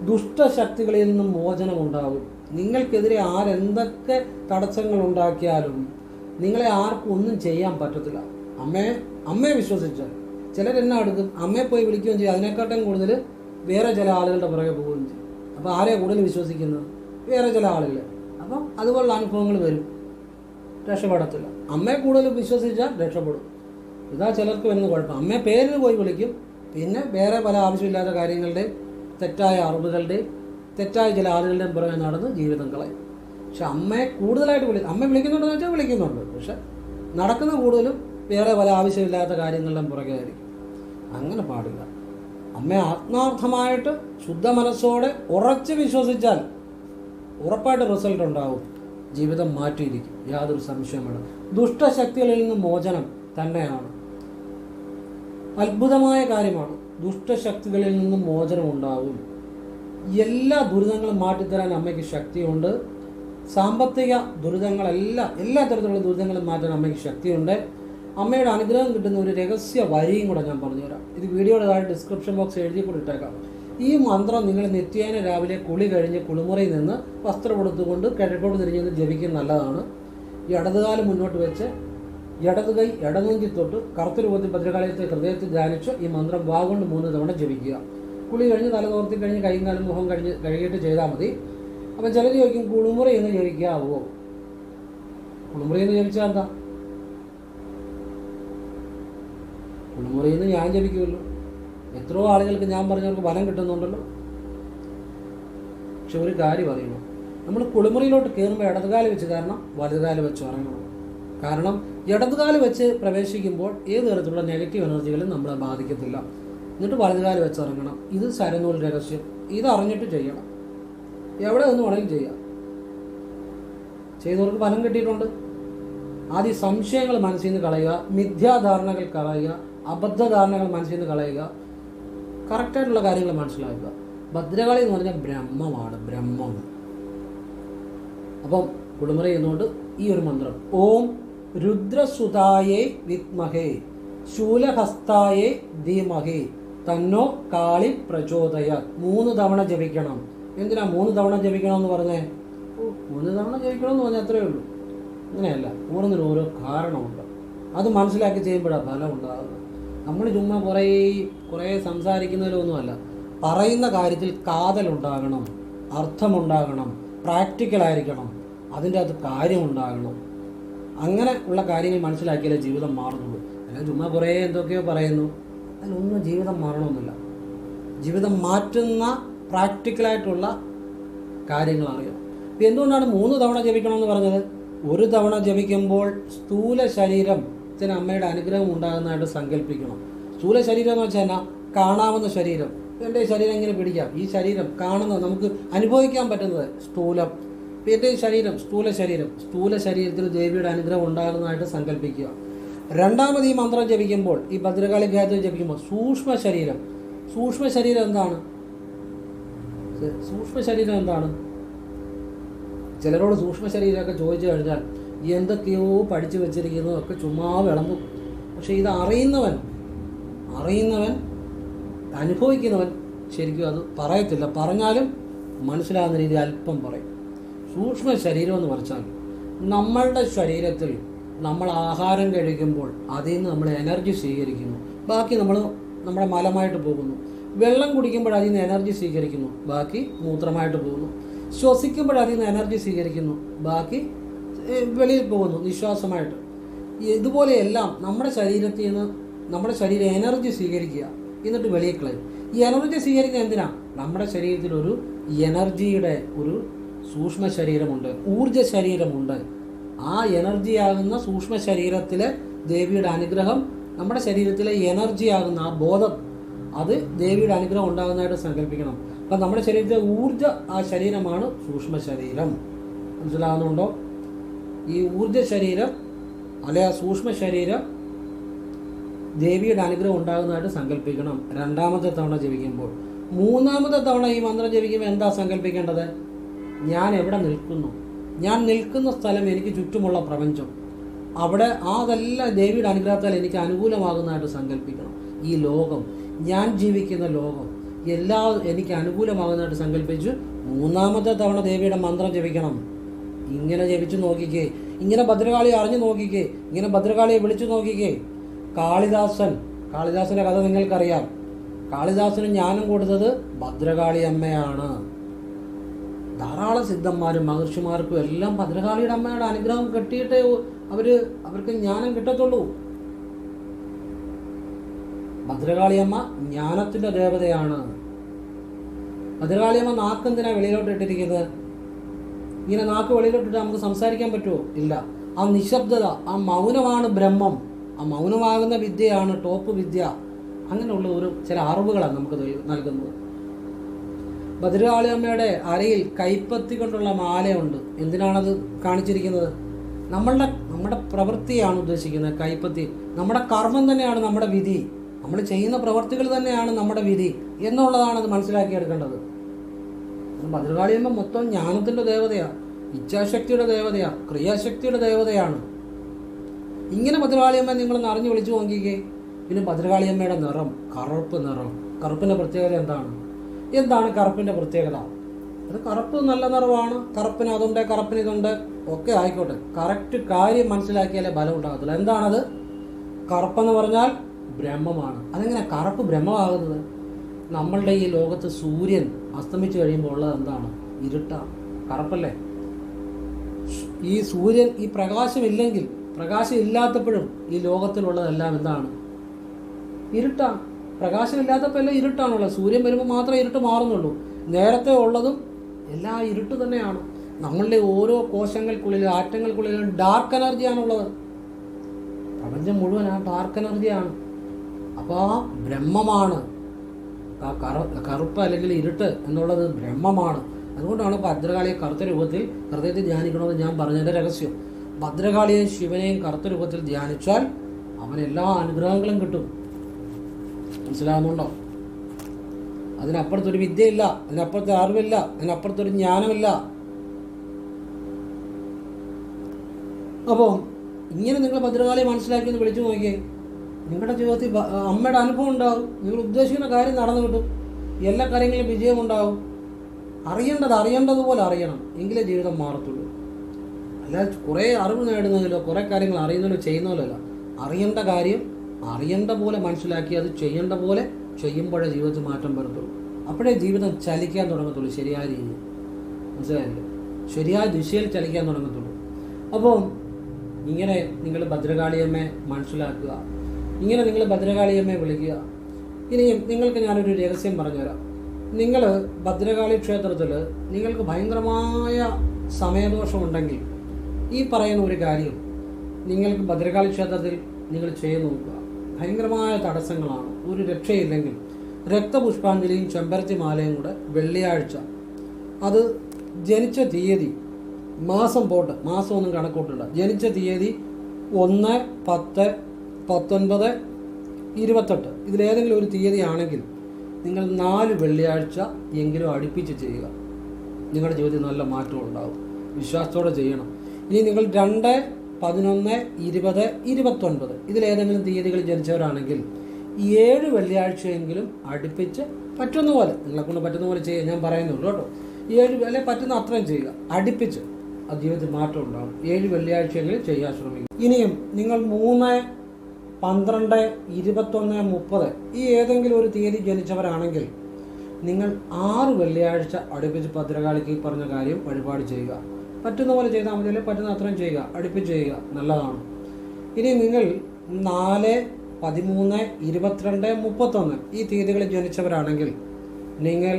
ദുഷ്ടശക്തികളിൽ നിന്നും മോചനം ഉണ്ടാകും. നിങ്ങൾക്കെതിരെ ആരെന്തൊക്കെ തടസ്സങ്ങൾ ഉണ്ടാക്കിയാലും നിങ്ങളെ ആർക്കും ഒന്നും ചെയ്യാൻ പറ്റത്തില്ല. അമ്മയെ വിശ്വസിച്ചാൽ. ചിലരെന്നെ അടുക്കും, അമ്മയെ പോയി വിളിക്കുകയും ചെയ്യും. അതിനെക്കാട്ടും കൂടുതൽ വേറെ ചില ആളുകളുടെ പുറകെ പോവുകയും ചെയ്യും. അപ്പോൾ ആരെയാണ് കൂടുതൽ വിശ്വസിക്കുന്നത്? വേറെ ചില ആളുകൾ. അപ്പം അതുപോലുള്ള അനുഭവങ്ങൾ വരും, രക്ഷപ്പെടത്തില്ല. അമ്മയെ കൂടുതൽ വിശ്വസിച്ചാൽ രക്ഷപ്പെടും. ഇതാ ചിലർക്ക് വരുന്ന കുഴപ്പം. അമ്മയെ പേരിന് പോയി വിളിക്കും, പിന്നെ വേറെ പല ആവശ്യമില്ലാത്ത കാര്യങ്ങളുടെയും തെറ്റായ അറിവുകളുടെയും തെറ്റായ ചില ആളുകളുടെയും പുറകെ നടന്ന് ജീവിതം കളയും. പക്ഷെ അമ്മയെ കൂടുതലായിട്ട് അമ്മ വിളിക്കുന്നുണ്ടെന്ന് വെച്ചാൽ വിളിക്കുന്നുണ്ട്, പക്ഷെ നടക്കുന്ന കൂടുതലും വേറെ പല ആവശ്യമില്ലാത്ത കാര്യങ്ങളുടെയും പുറകെ ആയിരിക്കും. അങ്ങനെ പാടില്ല. അമ്മയെ ആത്മാർത്ഥമായിട്ട് ശുദ്ധ മനസ്സോടെ ഉറച്ച് വിശ്വസിച്ചാൽ ഉറപ്പായിട്ട് റിസൾട്ട് ഉണ്ടാവും. ജീവിതം മാറ്റിയിരിക്കും, യാതൊരു സംശയം വേണം. ദുഷ്ടശക്തികളിൽ നിന്ന് മോചനം തന്നെയാണ്. അത്ഭുതമായ കാര്യമാണ്. ദുഷ്ടശക്തികളിൽ നിന്നും മോചനം ഉണ്ടാകും. എല്ലാ ദുരിതങ്ങളും മാറ്റിത്തരാൻ അമ്മയ്ക്ക് ശക്തിയുണ്ട്. സാമ്പത്തിക ദുരിതങ്ങളെല്ലാം, എല്ലാ തരത്തിലുള്ള ദുരിതങ്ങളും മാറ്റാൻ അമ്മയ്ക്ക് ശക്തിയുണ്ട്. അമ്മയുടെ അനുഗ്രഹം കിട്ടുന്ന ഒരു രഹസ്യ വരിയും കൂടെ ഞാൻ പറഞ്ഞുതരാം. ഇത് വീഡിയോയുടെ താഴെ ഡിസ്ക്രിപ്ഷൻ ബോക്സ് എഴുതി കൊടുത്തേക്കാം. ഈ മന്ത്രം നിങ്ങൾ നിത്യേന രാവിലെ കുളി കഴിഞ്ഞ് കുളിമുറിയിൽ നിന്ന് വസ്ത്രം കൊടുത്തുകൊണ്ട് കിഴക്കോട്ട് തിരിഞ്ഞ് ജപിക്കുന്നത് നല്ലതാണ്. ഈ ഇടതുകാലം മുന്നോട്ട് വെച്ച് ഇടതു കൈ ഇടനെഞ്ചി തൊട്ട് കറുത്ത രൂപത്തിൽ ഭദ്രകാളിയത്തെ ഹൃദയത്തിൽ ധ്യാനിച്ച് ഈ മന്ത്രം വാഗൊണ്ട് 3 തവണ ജപിക്കുക. കുളി കഴിഞ്ഞ് തല തോർത്തി കഴിഞ്ഞ് കൈയും കാലും മുഖം കഴുകിയിട്ട് ചെയ്താൽ മതി. അപ്പം ചിലർ ചോദിക്കും, കുളിമുറി എന്ന് ജപിക്കാവോ? കുളിമുറി എന്ന് ജപിച്ചാൽ എന്താ? കുളിമുറിയിൽ നിന്ന് ഞാൻ ജപിക്കുമല്ലോ. എത്രയോ ആളുകൾക്ക് ഞാൻ പറഞ്ഞവർക്ക് ഫലം കിട്ടുന്നുണ്ടല്ലോ. പക്ഷെ ഒരു കാര്യം അറിയണം, നമ്മൾ കുളിമുറിയിലോട്ട് കയറുമ്പോൾ ഇടതുകാല് വെച്ച് കാരണം വലതുകാല് വെച്ച് ഇറങ്ങണം. കാരണം ഇടതുകാല് വെച്ച് പ്രവേശിക്കുമ്പോൾ ഏത് തരത്തിലുള്ള നെഗറ്റീവ് എനർജികളും നമ്മളെ ബാധിക്കത്തില്ല. എന്നിട്ട് വലതുകാല് വെച്ച് ഇറങ്ങണം. ഇത് ശരനൂൽ രഹസ്യം. ഇത് അറിഞ്ഞിട്ട് ചെയ്യണം. എവിടെ നിന്ന് വേണമെങ്കിലും ചെയ്യാം. ചെയ്തവർക്ക് ഫലം കിട്ടിയിട്ടുണ്ട്. ആദ്യം സംശയങ്ങൾ മനസ്സിൽ നിന്ന് കളയുക, മിഥ്യാധാരണകൾ കളയുക, അബദ്ധധാരണകൾ മനസ്സിൽ നിന്ന് കളയുക, കറക്റ്റായിട്ടുള്ള കാര്യങ്ങൾ മനസ്സിലാക്കുക. ഭദ്രകാളി എന്ന് പറഞ്ഞാൽ ബ്രഹ്മമാണ്, ബ്രഹ്മം. അപ്പം കുളിമുറി എന്നുകൊണ്ട് ഈ ഒരു മന്ത്രം, ഓം രുദ്രസുതായേ വിദ്മഹേ ശൂലഹസ്തായേ ധീമഹേ തന്നോ കാളി പ്രചോദയാത് 3 തവണ ജപിക്കണം. എന്തിനാ 3 തവണ ജപിക്കണമെന്ന് പറഞ്ഞേ? 3 തവണ ജപിക്കണമെന്ന് പറഞ്ഞാൽ അത്രയേ ഉള്ളൂ. അങ്ങനെയല്ല, ഓരോന്നിനും ഓരോ കാരണമുണ്ട്. അത് മനസ്സിലാക്കി ചെയ്യുമ്പോഴാണ് ഫലം ഉണ്ടാകുന്നത്. നമ്മൾ ചുമ്മാ കുറേ സംസാരിക്കുന്നതിലൊന്നുമല്ല. പറയുന്ന കാര്യത്തിൽ കാതലുണ്ടാകണം, അർത്ഥമുണ്ടാകണം, പ്രാക്ടിക്കലായിരിക്കണം, അതിൻ്റെ അകത്ത് കാര്യമുണ്ടാകണം. അങ്ങനെ ഉള്ള കാര്യങ്ങൾ മനസ്സിലാക്കിയാലേ ജീവിതം മാറുന്നുള്ളൂ. അല്ലെങ്കിൽ ചുമ്മാ കുറേ എന്തൊക്കെയോ പറയുന്നു, അതിലൊന്നും ജീവിതം മാറണമെന്നില്ല. ജീവിതം മാറ്റുന്ന പ്രാക്ടിക്കലായിട്ടുള്ള കാര്യങ്ങൾ അറിയാം. എന്തുകൊണ്ടാണ് 3 തവണ ജപിക്കണമെന്ന് പറഞ്ഞത്? 1 തവണ ജപിക്കുമ്പോൾ സ്ഥൂല ശരീരം ശരീരത്തിന് അമ്മയുടെ അനുഗ്രഹം ഉണ്ടാകുന്നതായിട്ട് സങ്കല്പിക്കണം. സ്ഥൂല ശരീരം എന്ന് വെച്ചാൽ എന്നാ? കാണാവുന്ന ശരീരം. എൻ്റെ ശരീരം ഇങ്ങനെ പിടിക്കാം. ഈ ശരീരം കാണുന്നത് നമുക്ക് അനുഭവിക്കാൻ പറ്റുന്നത് സ്ഥൂലം. എൻ്റെ ശരീരം സ്ഥൂല ശരീരം. സ്ഥൂല ശരീരത്തിൽ ദേവിയുടെ അനുഗ്രഹം ഉണ്ടാകുന്നതായിട്ട് സങ്കല്പിക്കുക. രണ്ടാമത് ഈ മന്ത്രം ജപിക്കുമ്പോൾ, ഈ ഭദ്രകാളി ഗായത്രി ജപിക്കുമ്പോൾ സൂക്ഷ്മ ശരീരം. സൂക്ഷ്മ ശരീരം എന്താണ്? സൂക്ഷ്മ ശരീരം എന്താണ്? ചിലരോട് സൂക്ഷ്മ ശരീരമൊക്കെ ചോദിച്ചു കഴിഞ്ഞാൽ എന്തൊക്കെയോ പഠിച്ചു വെച്ചിരിക്കുന്നതൊക്കെ ചുമ്മാ വിളമ്പും. പക്ഷെ ഇത് അറിയുന്നവൻ അനുഭവിക്കുന്നവൻ ശരിക്കും അത് പറയത്തില്ല. പറഞ്ഞാലും മനസ്സിലാകുന്ന രീതി അല്പം പറയും. സൂക്ഷ്മ ശരീരം എന്ന് പറഞ്ഞാൽ നമ്മളുടെ ശരീരത്തിൽ നമ്മൾ ആഹാരം കഴിക്കുമ്പോൾ അതിൽ നിന്ന് നമ്മൾ എനർജി സ്വീകരിക്കുന്നു, ബാക്കി നമ്മുടെ മലമായിട്ട് പോകുന്നു. വെള്ളം കുടിക്കുമ്പോൾ അതിൽ നിന്ന് എനർജി സ്വീകരിക്കുന്നു, ബാക്കി മൂത്രമായിട്ട് പോകുന്നു. ശ്വസിക്കുമ്പോൾ അതിൽ നിന്ന് എനർജി സ്വീകരിക്കുന്നു, ബാക്കി വെളിയിൽ പോകുന്നു നിശ്വാസമായിട്ട്. ഇതുപോലെയെല്ലാം നമ്മുടെ ശരീരത്തിൽ നിന്ന് നമ്മുടെ ശരീരം എനർജി സ്വീകരിക്കുക, എന്നിട്ട് വെളിയിൽ കളയും. ഈ എനർജി സ്വീകരിക്കുക എന്തിനാ? നമ്മുടെ ശരീരത്തിൽ ഒരു എനർജിയുടെ ഒരു സൂക്ഷ്മ ശരീരമുണ്ട്, ഊർജ ശരീരമുണ്ട്. ആ എനർജിയാകുന്ന സൂക്ഷ്മ ശരീരത്തിലെ ദേവിയുടെ അനുഗ്രഹം, നമ്മുടെ ശരീരത്തിലെ എനർജിയാകുന്ന ആ ബോധം, അത് ദേവിയുടെ അനുഗ്രഹം ഉണ്ടാകുന്നതായിട്ട് സങ്കല്പിക്കണം. അപ്പം നമ്മുടെ ശരീരത്തിലെ ഊർജ ആ ശരീരമാണ് സൂക്ഷ്മ ശരീരം. മനസ്സിലാകുന്നുണ്ടോ? ഈ ഊർജ ശരീരം അല്ലെ ആ സൂക്ഷ്മ ശരീരം ദേവിയുടെ അനുഗ്രഹം ഉണ്ടാകുന്നതായിട്ട് സങ്കല്പിക്കണം രണ്ടാമത്തെ തവണ ജപിക്കുമ്പോൾ. മൂന്നാമത്തെ തവണ ഈ മന്ത്രം ജപിക്കുമ്പോൾ എന്താ സങ്കല്പിക്കേണ്ടത്? ഞാൻ എവിടെ നിൽക്കുന്നു, ഞാൻ നിൽക്കുന്ന സ്ഥലം, എനിക്ക് ചുറ്റുമുള്ള പ്രപഞ്ചം, അവിടെ അതെല്ലാം ദേവിയുടെ അനുഗ്രഹത്താൽ എനിക്ക് അനുകൂലമാകുന്നതായിട്ട് സങ്കല്പിക്കണം. ഈ ലോകം, ഞാൻ ജീവിക്കുന്ന ലോകം എല്ലാം എനിക്ക് അനുകൂലമാകുന്നതായിട്ട് സങ്കല്പിച്ച് മൂന്നാമത്തെ തവണ ദേവിയുടെ മന്ത്രം ജപിക്കണം. ഇങ്ങനെ ജപിച്ചു നോക്കിക്കേ, ഇങ്ങനെ ഭദ്രകാളിയെ അറിഞ്ഞു നോക്കിക്കേ, ഇങ്ങനെ ഭദ്രകാളിയെ വിളിച്ചു നോക്കിക്കേ. കാളിദാസന്റെ കഥ നിങ്ങൾക്കറിയാം. കാളിദാസന് ജ്ഞാനം കൊടുത്തത് ഭദ്രകാളി അമ്മയാണ്. ധാരാളം സിദ്ധന്മാരും മഹർഷിമാർക്കും എല്ലാം ഭദ്രകാളിയുടെ അമ്മയുടെ അനുഗ്രഹം കിട്ടിയിട്ടേ അവർക്ക് ജ്ഞാനം കിട്ടത്തുള്ളൂ. ഭദ്രകാളിയമ്മ ജ്ഞാനത്തിന്റെ ദേവതയാണ്. ഭദ്രകാളിയമ്മ നാക്കെന്തിനാ വെളിയിലോട്ട് ഇട്ടിരിക്കുന്നത്? ഇങ്ങനെ നാക്ക് വെളിയിലോട്ടിട്ട് നമുക്ക് സംസാരിക്കാൻ പറ്റുമോ? ഇല്ല. ആ നിശബ്ദത, ആ മൗനമാണ് ബ്രഹ്മം. ആ മൗനമാകുന്ന വിദ്യയാണ് ടോപ്പ് വിദ്യ. അങ്ങനെയുള്ള ചില അറിവുകളാണ് നമുക്ക് നൽകുന്നത്. ഭദ്രകാളിയമ്മയുടെ അരയിൽ കൈപ്പത്തി കൊണ്ടുള്ള മാലയുണ്ട്. എന്തിനാണത് കാണിച്ചിരിക്കുന്നത്? നമ്മുടെ പ്രവൃത്തിയാണ് ഉദ്ദേശിക്കുന്നത്. കൈപ്പത്തി നമ്മുടെ കർമ്മം തന്നെയാണ് നമ്മുടെ വിധി. നമ്മൾ ചെയ്യുന്ന പ്രവൃത്തികൾ തന്നെയാണ് നമ്മുടെ വിധി എന്നുള്ളതാണ് അത് മനസ്സിലാക്കിയെടുക്കേണ്ടത്. ഭദ്രകാളിയമ്മ മൊത്തം ജ്ഞാനത്തിന്റെ ദേവതയാണ്, ഇച്ഛാശക്തിയുടെ ദേവതയാണ്, ക്രിയാശക്തിയുടെ ദേവതയാണ്. ഇങ്ങനെ ഭദ്രകാളിയമ്മ നിങ്ങളൊന്ന് അറിഞ്ഞു വിളിച്ചു നോക്കിക്കേ. പിന്നെ ഭദ്രകാളിയമ്മയുടെ നിറം കറുപ്പ് നിറം. കറുപ്പിന്റെ പ്രത്യേകത എന്താണ് കറുപ്പിന്റെ പ്രത്യേകത? അത് കറുപ്പ് നല്ല നിറമാണ്. കറുപ്പിന് അതുണ്ട്, കറുപ്പിന് ഇതുണ്ട്, ഒക്കെ ആയിക്കോട്ടെ. കറക്റ്റ് കാര്യം മനസ്സിലാക്കിയാലേ ബലം ഉണ്ടാകത്തില്ല. എന്താണത്? കറുപ്പെന്ന് പറഞ്ഞാൽ ബ്രഹ്മമാണ്. അതെങ്ങനെ കറുപ്പ് ബ്രഹ്മമാകുന്നത്? നമ്മളുടെ ഈ ലോകത്ത് സൂര്യൻ അസ്തമിച്ചു കഴിയുമ്പോൾ ഉള്ളത് എന്താണ്? ഇരുട്ടാണ്, കറുപ്പല്ലേ? ഈ സൂര്യൻ, ഈ പ്രകാശമില്ലെങ്കിൽ, പ്രകാശം ഇല്ലാത്തപ്പോഴും ഈ ലോകത്തിലുള്ളതെല്ലാം എന്താണ്? ഇരുട്ടാണ്. പ്രകാശമില്ലാത്തപ്പോൾ എല്ലാം ഇരുട്ടാണുള്ളത്. സൂര്യൻ വരുമ്പോൾ മാത്രമേ ഇരുട്ട് മാറുന്നുള്ളൂ. നേരത്തെ ഉള്ളതും എല്ലാം ഇരുട്ട് തന്നെയാണ്. നമ്മളുടെ ഓരോ കോശങ്ങൾക്കുള്ളിലും ആറ്റങ്ങൾക്കുള്ളിലും ഡാർക്ക് എനർജിയാണുള്ളത്. പ്രപഞ്ചം മുഴുവൻ ആ ഡാർക്ക് എനർജിയാണ്. അപ്പോൾ ആ ബ്രഹ്മമാണ് ആ കറുപ്പ് അല്ലെങ്കിൽ ഇരുട്ട് എന്നുള്ളത് ബ്രഹ്മമാണ്. അതുകൊണ്ടാണ് ഭദ്രകാളിയെ കറുത്ത രൂപത്തിൽ ഹൃദയത്തിൽ ധ്യാനിക്കണമെന്ന് ഞാൻ പറഞ്ഞതിൻ്റെ രഹസ്യം. ഭദ്രകാളിയെയും ശിവനെയും കറുത്ത രൂപത്തിൽ ധ്യാനിച്ചാൽ അവനെല്ലാ അനുഗ്രഹങ്ങളും കിട്ടും. മനസ്സിലാകുന്നുണ്ടോ? അതിനപ്പുറത്തൊരു വിദ്യയില്ല, അതിനപ്പുറത്തെ അറിവില്ല, അതിനപ്പുറത്തൊരു ജ്ഞാനമില്ല. അപ്പോൾ ഇങ്ങനെ നിങ്ങൾ ഭദ്രകാളിയെ മനസ്സിലാക്കി ഒന്ന് വിളിച്ചു നോക്കിയേ. നിങ്ങളുടെ ജീവിതത്തിൽ അമ്മയുടെ അനുഭവം ഉണ്ടാകും. നിങ്ങൾ ഉദ്ദേശിക്കുന്ന കാര്യം നടന്നു കിട്ടും. എല്ലാ കാര്യങ്ങളിലും വിജയമുണ്ടാകും. അറിയേണ്ടതുപോലെ അറിയണം, എങ്കിലേ ജീവിതം മാറത്തുള്ളൂ. അല്ലാതെ കുറേ അറിവ് നേടുന്നതിലോ കുറേ കാര്യങ്ങൾ അറിയുന്നതിലോ ചെയ്യുന്നതിലോ അല്ല. അറിയേണ്ട കാര്യം അറിയേണ്ട പോലെ മനസ്സിലാക്കി അത് ചെയ്യേണ്ട പോലെ ചെയ്യുമ്പോഴേ ജീവിതത്തിൽ മാറ്റം വരത്തുള്ളൂ. അപ്പോഴേ ജീവിതം ചലിക്കാൻ തുടങ്ങത്തുള്ളൂ. ശരിയായ രീതിയിൽ, മനസ്സിലായില്ലേ? ശരിയായ ദിശയിൽ ചലിക്കാൻ തുടങ്ങത്തുള്ളൂ. അപ്പോൾ ഇങ്ങനെ നിങ്ങൾ ഭദ്രകാളിയമ്മയെ മനസ്സിലാക്കുക. ഇങ്ങനെ നിങ്ങൾ ഭദ്രകാളിയമ്മയെ വിളിക്കുക. ഇനിയും നിങ്ങൾക്ക് ഞാനൊരു രഹസ്യം പറഞ്ഞുതരാം. നിങ്ങൾ ഭദ്രകാളി ക്ഷേത്രത്തിൽ നിങ്ങൾക്ക് ഭയങ്കരമായ സമയദോഷമുണ്ടെങ്കിൽ ഈ പറയുന്ന ഒരു കാര്യം, നിങ്ങൾക്ക് ഭദ്രകാളി ക്ഷേത്രത്തിൽ നിങ്ങൾ ചെയ്ത് നോക്കുക. ഭയങ്കരമായ തടസ്സങ്ങളാണ്, ഒരു രക്ഷയില്ലെങ്കിൽ രക്തപുഷ്പാഞ്ജലിയും ചെമ്പരത്തി മാലയും കൂടെ വെള്ളിയാഴ്ച, അത് ജനിച്ച തീയതി, മാസം പോട്ട്, മാസമൊന്നും കണക്കൂട്ടില്ല, ജനിച്ച തീയതി 1, 10, 19, 28 ഇതിലേതെങ്കിലും ഒരു തീയതി ആണെങ്കിൽ നിങ്ങൾ 4 വെള്ളിയാഴ്ച എങ്കിലും അടുപ്പിച്ച് ചെയ്യുക. നിങ്ങളുടെ ജീവിതത്തിൽ നല്ല മാറ്റം ഉണ്ടാകും. വിശ്വാസത്തോടെ ചെയ്യണം. ഇനി നിങ്ങൾ 2, 11, 20, 29 ഇതിലേതെങ്കിലും തീയതികളിൽ ജനിച്ചവരാണെങ്കിൽ 7 വെള്ളിയാഴ്ചയെങ്കിലും അടുപ്പിച്ച് പറ്റുന്ന പോലെ, നിങ്ങളെക്കൊണ്ട് പറ്റുന്ന പോലെ ചെയ്യുക. ഞാൻ പറയുന്നുള്ളൂ കേട്ടോ. 7 അല്ലെ പറ്റുന്ന അത്രയും ചെയ്യുക, അടുപ്പിച്ച്. അത് ജീവിതത്തിൽ മാറ്റം ഉണ്ടാകും. 7 വെള്ളിയാഴ്ചയെങ്കിലും ചെയ്യാൻ ശ്രമിക്കുക. ഇനിയും നിങ്ങൾ 3, 12, 21, 30 ഈ ഏതെങ്കിലും ഒരു തീയതി ജനിച്ചവരാണെങ്കിൽ നിങ്ങൾ 6 വെള്ളിയാഴ്ച അടുപ്പിച്ച് ഭദ്രകാളിക്ക് പറഞ്ഞ കാര്യം വഴിപാട് ചെയ്യുക. പറ്റുന്ന പോലെ ചെയ്താൽ മതി, അല്ലെങ്കിൽ പറ്റുന്ന അത്രയും ചെയ്യുക, അടുപ്പിച്ച് ചെയ്യുക, നല്ലതാണ്. ഇനി നിങ്ങൾ 4, 13, 22, 31 ഈ തീയതികളിൽ ജനിച്ചവരാണെങ്കിൽ നിങ്ങൾ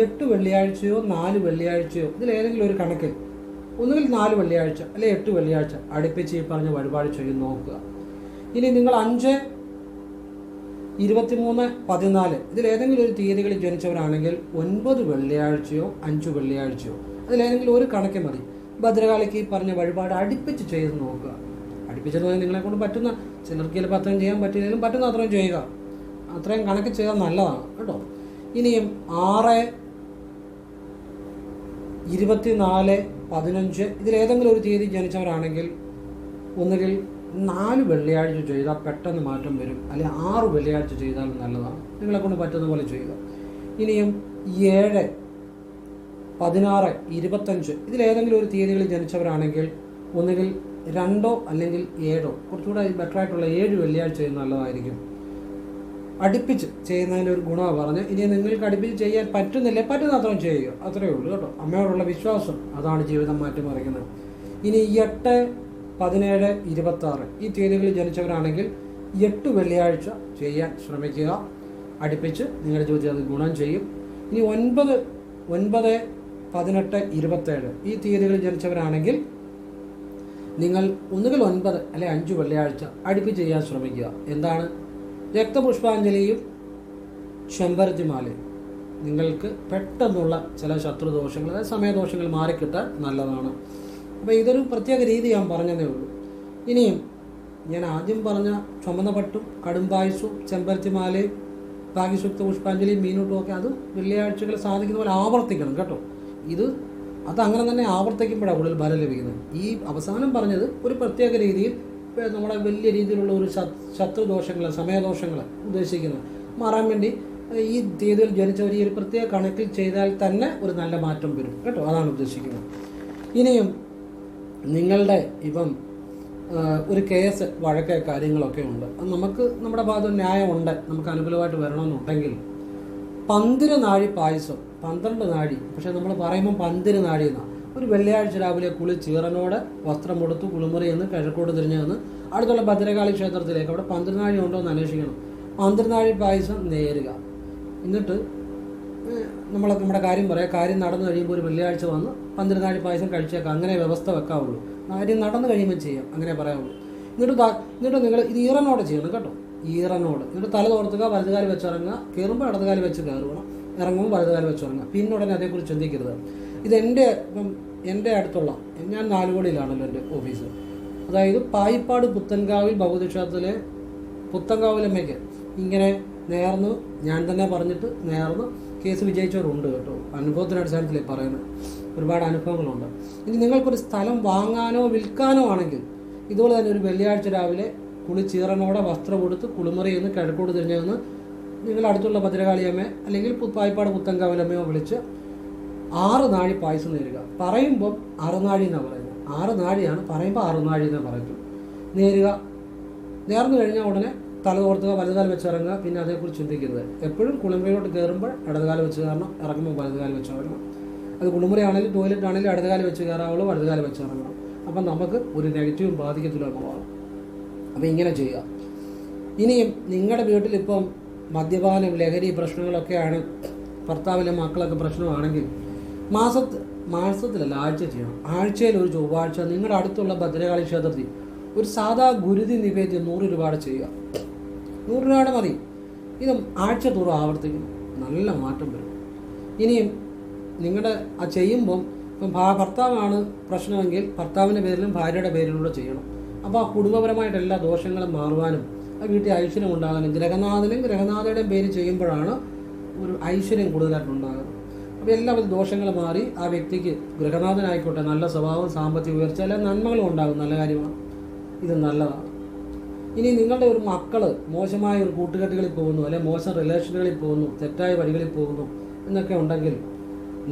8 വെള്ളിയാഴ്ചയോ 4 വെള്ളിയാഴ്ചയോ ഇതിലേതെങ്കിലും ഒരു കണക്കിൽ, ഒന്നുകിൽ 4 വെള്ളിയാഴ്ച അല്ലെ 8 വെള്ളിയാഴ്ച അടുപ്പിച്ച് ഈ പറഞ്ഞ വഴിപാട് ചെയ്ത് നോക്കുക. ഇനി നിങ്ങൾ 5, 23, 14 ഇതിലേതെങ്കിലും ഒരു തീയതികളിൽ ജനിച്ചവരാണെങ്കിൽ 9 വെള്ളിയാഴ്ചയോ 5 വെള്ളിയാഴ്ചയോ അതിലേതെങ്കിലും ഒരു കണക്ക് മതി. ഭദ്രകാളിക്ക് പറഞ്ഞ വഴിപാട് അടുപ്പിച്ച് ചെയ്ത് നോക്കുക. അടുപ്പിച്ചെന്ന് പറഞ്ഞാൽ നിങ്ങളെ കൊണ്ട് പറ്റുന്ന, ചിലർക്ക് ചിലപ്പോൾ അത്രയും ചെയ്യാൻ പറ്റില്ലെങ്കിലും പറ്റുന്ന അത്രയും ചെയ്യുക. അത്രയും കണക്ക് ചെയ്താൽ നല്ലതാണ് കേട്ടോ. ഇനിയും 6, 24, 15 ഇതിലേതെങ്കിലും ഒരു തീയതി ജനിച്ചവരാണെങ്കിൽ ഒന്നുകിൽ 4 വെള്ളിയാഴ്ച ചെയ്താൽ പെട്ടെന്ന് മാറ്റം വരും, അല്ലെങ്കിൽ 6 വെള്ളിയാഴ്ച ചെയ്താലും നല്ലതാണ്. നിങ്ങളെ കൊണ്ട് പറ്റുന്ന പോലെ ചെയ്യുക. ഇനിയും 7, 16, 25 ഇതിലേതെങ്കിലും ഒരു തീയതികളിൽ ജനിച്ചവരാണെങ്കിൽ ഒന്നുകിൽ 2 അല്ലെങ്കിൽ 7 കുറച്ചുകൂടെ ബെറ്ററായിട്ടുള്ള 7 വെള്ളിയാഴ്ച ചെയ്യുന്നത് നല്ലതായിരിക്കും. അടുപ്പിച്ച് ചെയ്യുന്നതിൻ്റെ ഒരു ഗുണമാണ് പറഞ്ഞ്. ഇനി നിങ്ങൾക്ക് അടുപ്പിച്ച് ചെയ്യാൻ പറ്റുന്നില്ല, പറ്റുന്ന അത്രയും ചെയ്യുക, അത്രയേ ഉള്ളൂ കേട്ടോ. അമ്മയോടുള്ള വിശ്വാസം അതാണ് ജീവിതം മാറ്റിമറിക്കുന്നത്. ഇനി 8, 17, 26 ഈ തീയതികളിൽ ജനിച്ചവരാണെങ്കിൽ 8 വെള്ളിയാഴ്ച ചെയ്യാൻ ശ്രമിക്കുക. അടുപ്പിച്ച് നിങ്ങളുടെ ജീവിതത്തിൽ അത് ഗുണം ചെയ്യും. ഇനി 9, 18, 27 ഈ തീയതികളിൽ ജനിച്ചവരാണെങ്കിൽ നിങ്ങൾ ഒന്നുകിൽ 9 അല്ലെ 5 വെള്ളിയാഴ്ച അടുപ്പിച്ച് ചെയ്യാൻ ശ്രമിക്കുക. എന്താണ്? രക്തപുഷ്പാഞ്ജലിയും ചെമ്പരത്തിമാലയും നിങ്ങൾക്ക് പെട്ടെന്നുള്ള ചില ശത്രുദോഷങ്ങൾ, അതായത് സമയദോഷങ്ങൾ മാറിക്കിട്ടാൻ നല്ലതാണ്. അപ്പോൾ ഇതൊരു പ്രത്യേക രീതി ഞാൻ പറഞ്ഞതേ ഉള്ളൂ. ഇനിയും ഞാൻ ആദ്യം പറഞ്ഞ ചുമന്ന പട്ടും കടുംപായസവും ചെമ്പരത്തിമാലയും ഭാഗ്യസൂക്ത പുഷ്പാഞ്ജലിയും മീനൂട്ടും ഒക്കെ അത് വെള്ളിയാഴ്ചകൾ സാധിക്കുന്ന പോലെ ആവർത്തിക്കണം കേട്ടോ. അതങ്ങനെ തന്നെ ആവർത്തിക്കുമ്പോഴാണ് കൂടുതൽ ഫലം ലഭിക്കുന്നത്. ഈ അവസാനം പറഞ്ഞത് ഒരു പ്രത്യേക രീതിയിൽ നമ്മുടെ വലിയ രീതിയിലുള്ള ഒരു ശത്രുദോഷങ്ങൾ, സമയദോഷങ്ങൾ ഉദ്ദേശിക്കുന്നത് മാറാൻ വേണ്ടി ഈ തീയതിയിൽ ജനിച്ചവർ ഈ ഒരു പ്രത്യേക കണക്കിൽ ചെയ്താൽ തന്നെ ഒരു നല്ല മാറ്റം വരും കേട്ടോ. അതാണ് ഉദ്ദേശിക്കുന്നത്. ഇനിയും നിങ്ങളുടെ ഇപ്പം ഒരു കേസ്, വഴക്ക്, കാര്യങ്ങളൊക്കെ ഉണ്ട്, അത് നമുക്ക് നമ്മുടെ ഭാഗത്ത് ന്യായമുണ്ട്, നമുക്ക് അനുകൂലമായിട്ട് വരണമെന്നുണ്ടെങ്കിൽ 12 നാഴി പായസം, 12 നാഴി, പക്ഷെ നമ്മൾ പറയുമ്പോൾ 12 നാഴി എന്നാണ്. ഒരു വെള്ളിയാഴ്ച രാവിലെ ചീറനോടെ വസ്ത്രം കൊടുത്ത് കുളിമുറി എന്ന് കിഴക്കോട് തിരിഞ്ഞു നിന്ന് അടുത്തുള്ള ഭദ്രകാളി ക്ഷേത്രത്തിലേക്ക്, അവിടെ 12 നാഴി ഉണ്ടോ എന്ന് അന്വേഷിക്കണം. 12 നാഴി പായസം നേരുക. എന്നിട്ട് നമ്മുടെ കാര്യം പറയാം. കാര്യം നടന്നു കഴിയുമ്പോൾ ഒരു വെള്ളിയാഴ്ച വന്ന് 12 നാഴി പായസം കഴിച്ചേക്കാം. അങ്ങനെ വ്യവസ്ഥ വെക്കാവുള്ളൂ. കാര്യം നടന്നു കഴിയുമ്പോൾ ചെയ്യാം, അങ്ങനെ പറയാവുള്ളൂ. എന്നിട്ട് നിങ്ങൾ ഇത് ഈറനോടെ ചെയ്യണം കേട്ടോ. ഈറനോട് എന്നിട്ട് തല തോർത്തുക, വലതുകാലി വെച്ചിറങ്ങുക, കയറുമ്പോൾ ഇടതുകാലി വെച്ച് കയറുക, ഇറങ്ങുമ്പോൾ വലതുകാലി വെച്ചിറങ്ങുക. പിന്നെ ഉടനെ അതേക്കുറിച്ച് ചിന്തിക്കരുത്. ഇത് എൻ്റെ അടുത്തുള്ള, ഞാൻ നാലുകോടിയിലാണല്ലോ എൻ്റെ ഓഫീസ്. അതായത് പായിപ്പാട് പുത്തൻകാവിൽ ഭഗവതിക്ഷേത്രത്തിലെ പുത്തൻകാവിലമ്മയ്ക്ക് ഇങ്ങനെ നേർന്ന്, ഞാൻ തന്നെ പറഞ്ഞിട്ട് നേർന്ന് കേസ് വിജയിച്ചവരുണ്ട് കേട്ടോ. അനുഭവത്തിൻ്റെ അടിസ്ഥാനത്തിൽ പറയുന്നത് ഒരുപാട് അനുഭവങ്ങളുണ്ട്. ഇനി നിങ്ങൾക്കൊരു സ്ഥലം വാങ്ങാനോ വിൽക്കാനോ ആണെങ്കിൽ ഇതുപോലെ തന്നെ ഒരു വെള്ളിയാഴ്ച രാവിലെ ചീറനോടെ വസ്ത്രം കൊടുത്ത് കുളിമുറിയിൽ നിന്ന് കിഴക്കോട് തിരിഞ്ഞു നിന്ന് നിങ്ങൾ അടുത്തുള്ള ഭദ്രകാളിയമ്മ അല്ലെങ്കിൽ പായിപ്പാട് പുത്തൻകാവിലമ്മയോ വിളിച്ച് 6 നാഴി പായസം നേരുക. പറയുമ്പം 6 നാഴി എന്നാണ് പറയുന്നത്. 6 നാഴിയാണ്, പറയുമ്പോൾ 6 നാഴി എന്നാണ് പറയുന്നത്. നേരുക. നേർന്നു കഴിഞ്ഞാൽ ഉടനെ തല തോർത്തുക, വലതുകാലം വെച്ച് ഇറങ്ങുക. പിന്നെ അതേക്കുറിച്ച് ചിന്തിക്കരുത്. എപ്പോഴും കുളിമുറിയിലോട്ട് കയറുമ്പോൾ ഇടതുകാലം വെച്ച് കയറണം, ഇറങ്ങുമ്പോൾ വലതുകാലം വെച്ച് ഇറങ്ങണം. അത് കുളിമുറി ആണെങ്കിലും ടോയ്ലറ്റ് ആണെങ്കിലും ഇടതുകാലം വെച്ച് കയറാവുള്ളൂ, വലതുകാലം വെച്ച് ഇറങ്ങണം. അപ്പം നമുക്ക് ഒരു നെഗറ്റീവും ബാധിക്കത്തില്ല എന്നുള്ളതാണ്. അപ്പോൾ ഇങ്ങനെ ചെയ്യുക. ഇനിയും നിങ്ങളുടെ വീട്ടിലിപ്പം മദ്യപാനം, ലഹരി പ്രശ്നങ്ങളൊക്കെയാണ്, ഭർത്താവിലെ മക്കളൊക്കെ പ്രശ്നമാണെങ്കിൽ മാസത്തിലല്ല, ആഴ്ച ചെയ്യണം. ആഴ്ചയിൽ ഒരു ചൊവ്വാഴ്ച നിങ്ങളുടെ അടുത്തുള്ള ഭദ്രകാളി ക്ഷേത്രത്തിൽ ഒരു സാധാ ഗുരുതി നിവേദ്യം 100 രൂപയുടെ ചെയ്യുക. 100 രൂപയുടെ മതി. ഇത് ആഴ്ച തോറും ആവർത്തിക്കണം. നല്ല മാറ്റം വരും. ഇനിയും നിങ്ങളുടെ ആ ചെയ്യുമ്പം ഇപ്പം ഭർത്താവാണ് പ്രശ്നമെങ്കിൽ ഭർത്താവിൻ്റെ പേരിലും ഭാര്യയുടെ പേരിലൂടെ ചെയ്യണം. അപ്പോൾ ആ കുടുംബപരമായിട്ട് എല്ലാ ദോഷങ്ങളും മാറുവാനും ആ വീട്ടിൽ ഐശ്വര്യം ഉണ്ടാകാനും ഗ്രഹനാഥയുടെയും പേര് ചെയ്യുമ്പോഴാണ് ഒരു ഐശ്വര്യം കൂടുതലായിട്ടുണ്ടാകുന്നത്. അപ്പോൾ എല്ലാവിധ ദോഷങ്ങൾ മാറി ആ വ്യക്തിക്ക് ഗ്രഹനാഥനായിക്കോട്ടെ നല്ല സ്വഭാവം, സാമ്പത്തിക ഉയർച്ച, എല്ലാ നന്മകളും ഉണ്ടാകും. നല്ല കാര്യമാണ്. ഇത് നല്ലതാണ്. ഇനി നിങ്ങളുടെ ഒരു മക്കൾ മോശമായ ഒരു കൂട്ടുകെട്ടുകളിൽ പോകുന്നു, അല്ലെങ്കിൽ മോശം റിലേഷനുകളിൽ പോകുന്നു, തെറ്റായ വഴികളിൽ പോകുന്നു എന്നൊക്കെ ഉണ്ടെങ്കിൽ